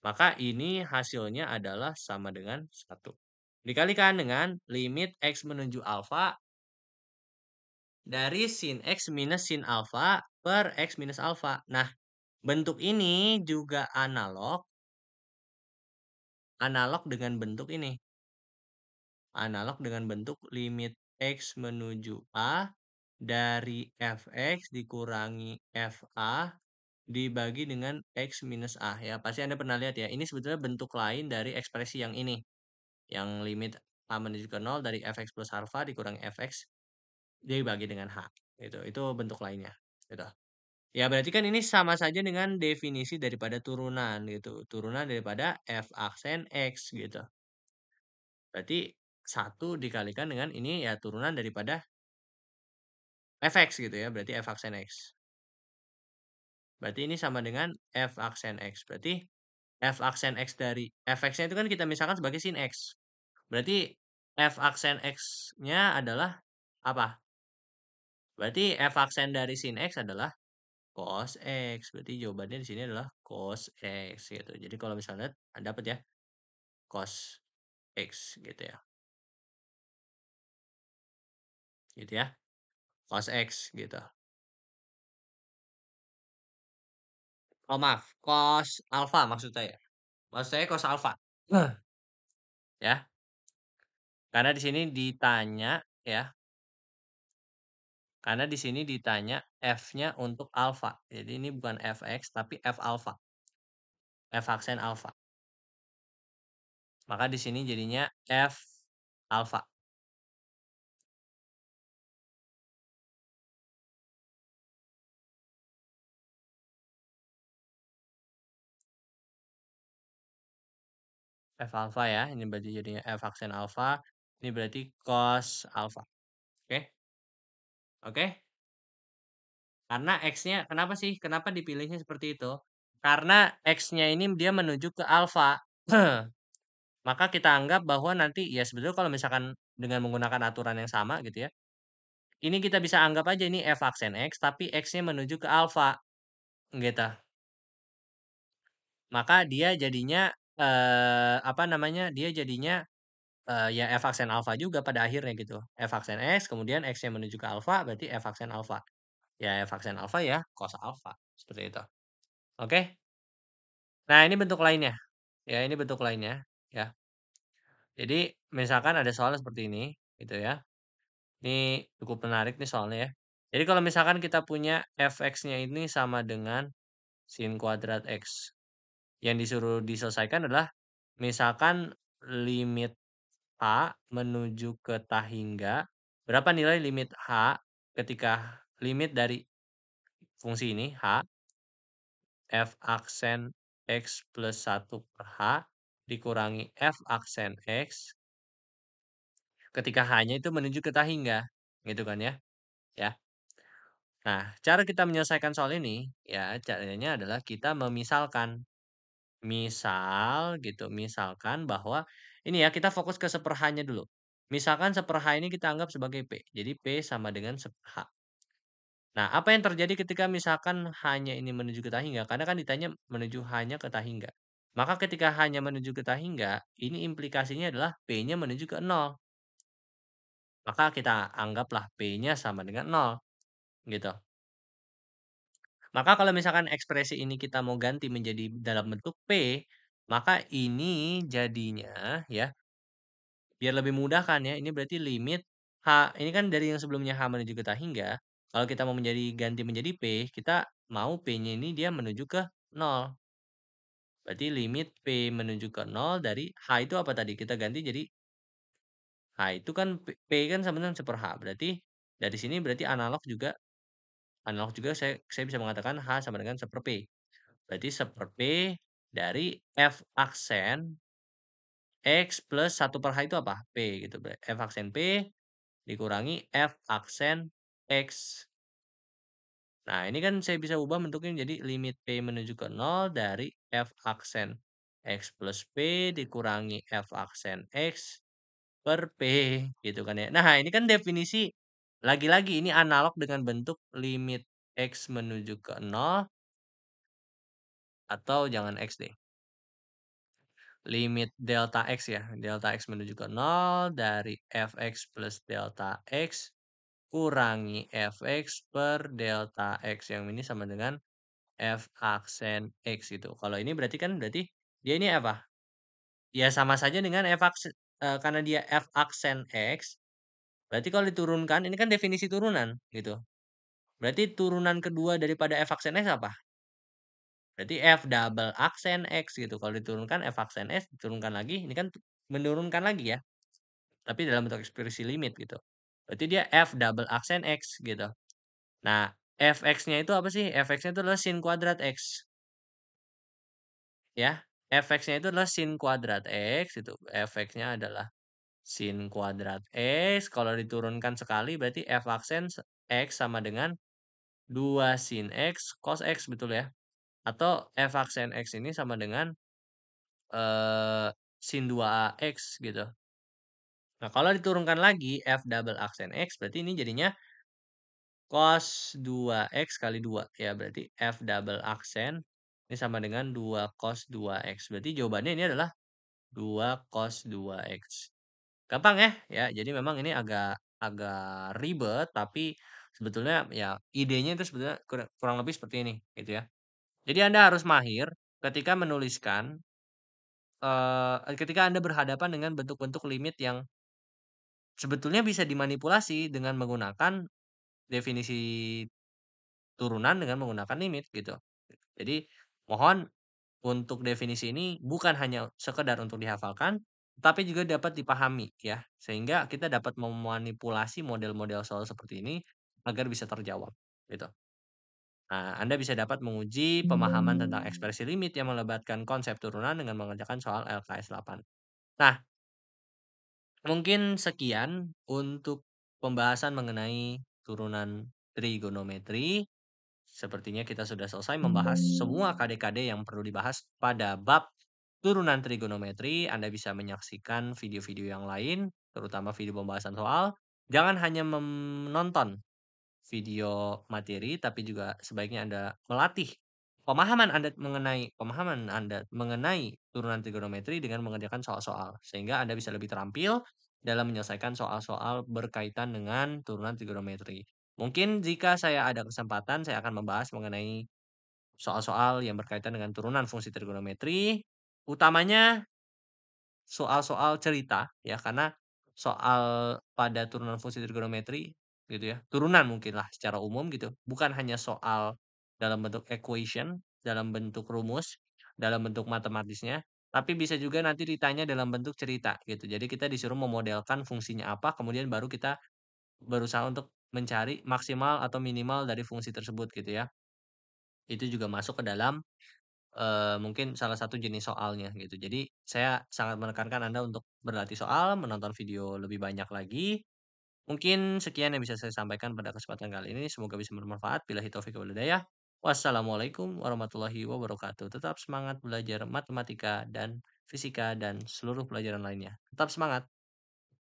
Maka ini hasilnya adalah sama dengan 1. Dikalikan dengan limit X menuju alfa dari sin X minus sin alfa per X minus alfa. Nah, bentuk ini juga analog dengan bentuk ini. Analog dengan bentuk limit X menuju A dari fx dikurangi fa dibagi dengan X minus A. Ya, pasti Anda pernah lihat ya, ini sebetulnya bentuk lain dari ekspresi yang ini. Yang limit A menuju ke 0 dari fx plus alpha dikurangi fx dibagi dengan H. Itu bentuk lainnya. Gitu. Ya, berarti kan ini sama saja dengan definisi daripada turunan gitu. Turunan daripada f aksen X gitu. Berarti 1 dikalikan dengan ini ya turunan daripada fx gitu ya. Berarti f aksen X. Berarti ini sama dengan f aksen X. Berarti f aksen X dari fx-nya itu kan kita misalkan sebagai sin X. Berarti f aksen X-nya adalah apa? Berarti f aksen dari sin X adalah cos X. Berarti jawabannya di sini adalah cos X gitu. Jadi kalau misalnya dapat ya. cos X gitu ya. Gitu ya. Cos X gitu. Oh maaf, cos alfa maksud saya. Maksud saya cos alfa. Ya, karena di sini ditanya ya, karena di sini ditanya f-nya untuk alfa. Jadi ini bukan fx tapi f alfa, f aksen alfa. Maka di sini jadinya f alfa. F alfa ya, ini berarti jadinya f aksen alfa. Ini berarti cos alfa. Oke? Oke? Karena X-nya kenapa sih? Kenapa dipilihnya seperti itu? Karena X-nya ini dia menuju ke alfa. Maka kita anggap bahwa nanti ya sebetulnya kalau misalkan dengan menggunakan aturan yang sama gitu ya. Ini kita bisa anggap aja ini f aksen X tapi X-nya menuju ke alfa gitu. Maka dia jadinya apa namanya? Dia jadinya ya f aksen alfa juga pada akhirnya gitu. F aksen X kemudian X-nya menuju ke alfa berarti f aksen alfa. Ya f aksen alfa ya cos alfa seperti itu. Oke? Nah, ini bentuk lainnya. Ya, ini bentuk lainnya ya. Jadi misalkan ada soal seperti ini gitu ya. Ini cukup menarik nih soalnya ya. Jadi kalau misalkan kita punya fx-nya ini sama dengan sin kuadrat x. Yang disuruh diselesaikan adalah misalkan limit h menuju ke tahingga. Berapa nilai limit h ketika limit dari fungsi ini h f aksen x plus 1 per h dikurangi f aksen x ketika h-nya itu menuju ke tahingga, gitu kan ya? Ya. Nah, cara kita menyelesaikan soal ini, ya caranya adalah kita memisalkan. Misal gitu, misalkan bahwa ini ya kita fokus ke seper h-nya dulu. Misalkan seper h ini kita anggap sebagai P. Jadi P sama dengan seper h. Nah, apa yang terjadi ketika misalkan h-nya ini menuju ke tahingga? Karena kan ditanya menuju h-nya ke tahingga. Maka ketika h-nya menuju ke tahingga, ini implikasinya adalah P-nya menuju ke 0. Maka kita anggaplah P-nya sama dengan 0, gitu. Maka kalau misalkan ekspresi ini kita mau ganti menjadi dalam bentuk P, maka ini jadinya ya, biar lebih mudah kan ya, ini berarti limit H, ini kan dari yang sebelumnya H menuju ke tahingga, kalau kita mau ganti menjadi P, kita mau P-nya ini dia menuju ke 0. Berarti limit P menuju ke 0 dari H itu apa tadi? Kita ganti jadi H itu kan P kan sama dengan 1 H. Berarti dari sini berarti analog juga saya bisa mengatakan H sama dengan 1 P. Berarti 1 P dari F aksen X plus 1 per H itu apa? P gitu. F aksen P dikurangi F aksen X. Nah, ini kan saya bisa ubah bentuknya jadi limit P menuju ke 0 dari F aksen X plus P dikurangi F aksen X per P gitu kan ya. Nah, ini kan definisi lagi-lagi ini analog dengan bentuk limit X menuju ke 0 atau jangan X deh. Limit delta X ya. Delta X menuju ke 0 dari Fx plus delta X kurangi Fx per delta X. Yang ini sama dengan F aksen X gitu. Kalau ini berarti kan dia ini apa? Ya sama saja dengan karena dia F aksen X. Berarti kalau diturunkan, ini kan definisi turunan gitu. Berarti turunan kedua daripada F aksen X apa? Berarti F double aksen X gitu. Kalau diturunkan F aksen X, diturunkan lagi, ini kan menurunkan lagi ya. Tapi dalam bentuk ekspresi limit gitu. Berarti dia F double aksen X gitu. Nah, Fx-nya itu apa sih? Fx-nya itu adalah sin kuadrat X. Ya, Fx-nya itu adalah sin kuadrat X itu. Fx-nya adalah sin kuadrat X. Kalau diturunkan sekali berarti F aksen X sama dengan 2 sin X cos X betul ya. Atau F aksen X ini sama dengan sin 2x gitu. Nah, kalau diturunkan lagi F double aksen X berarti ini jadinya cos 2x kali 2 ya. Berarti F double aksen ini sama dengan 2 cos 2x. Berarti jawabannya ini adalah 2 cos 2x. Gampang ya? Ya, jadi memang ini agak agak ribet, tapi sebetulnya ya idenya itu sebetulnya kurang kurang lebih seperti ini, gitu ya. Jadi Anda harus mahir ketika menuliskan, ketika Anda berhadapan dengan bentuk-bentuk limit yang sebetulnya bisa dimanipulasi dengan menggunakan definisi turunan dengan menggunakan limit, gitu. Jadi mohon untuk definisi ini bukan hanya sekedar untuk dihafalkan, tapi juga dapat dipahami ya, sehingga kita dapat memanipulasi model-model soal seperti ini agar bisa terjawab, gitu. Nah, Anda bisa dapat menguji pemahaman tentang ekspresi limit yang melibatkan konsep turunan dengan mengerjakan soal LKS 8. Nah, mungkin sekian untuk pembahasan mengenai turunan trigonometri. Sepertinya kita sudah selesai membahas semua KD-KD yang perlu dibahas pada bab turunan trigonometri. Anda bisa menyaksikan video-video yang lain, terutama video pembahasan soal. Jangan hanya menonton video materi, tapi juga sebaiknya Anda melatih pemahaman Anda mengenai turunan trigonometri dengan mengerjakan soal-soal, sehingga Anda bisa lebih terampil dalam menyelesaikan soal-soal berkaitan dengan turunan trigonometri. Mungkin jika saya ada kesempatan, saya akan membahas mengenai soal-soal yang berkaitan dengan turunan fungsi trigonometri, utamanya soal-soal cerita ya, karena soal pada turunan fungsi trigonometri gitu ya, turunan mungkinlah secara umum gitu, bukan hanya soal dalam bentuk equation, dalam bentuk rumus, dalam bentuk matematisnya, tapi bisa juga nanti ditanya dalam bentuk cerita gitu. Jadi kita disuruh memodelkan fungsinya apa, kemudian baru kita berusaha untuk mencari maksimal atau minimal dari fungsi tersebut gitu ya. Itu juga masuk ke dalam mungkin salah satu jenis soalnya gitu. Jadi saya sangat menekankan Anda untuk berlatih soal, menonton video lebih banyak lagi. Mungkin sekian yang bisa saya sampaikan pada kesempatan kali ini, semoga bisa bermanfaat. Billahi taufiq wal hidayah. Wassalamualaikum warahmatullahi wabarakatuh. Tetap semangat belajar matematika dan fisika dan seluruh pelajaran lainnya. Tetap semangat.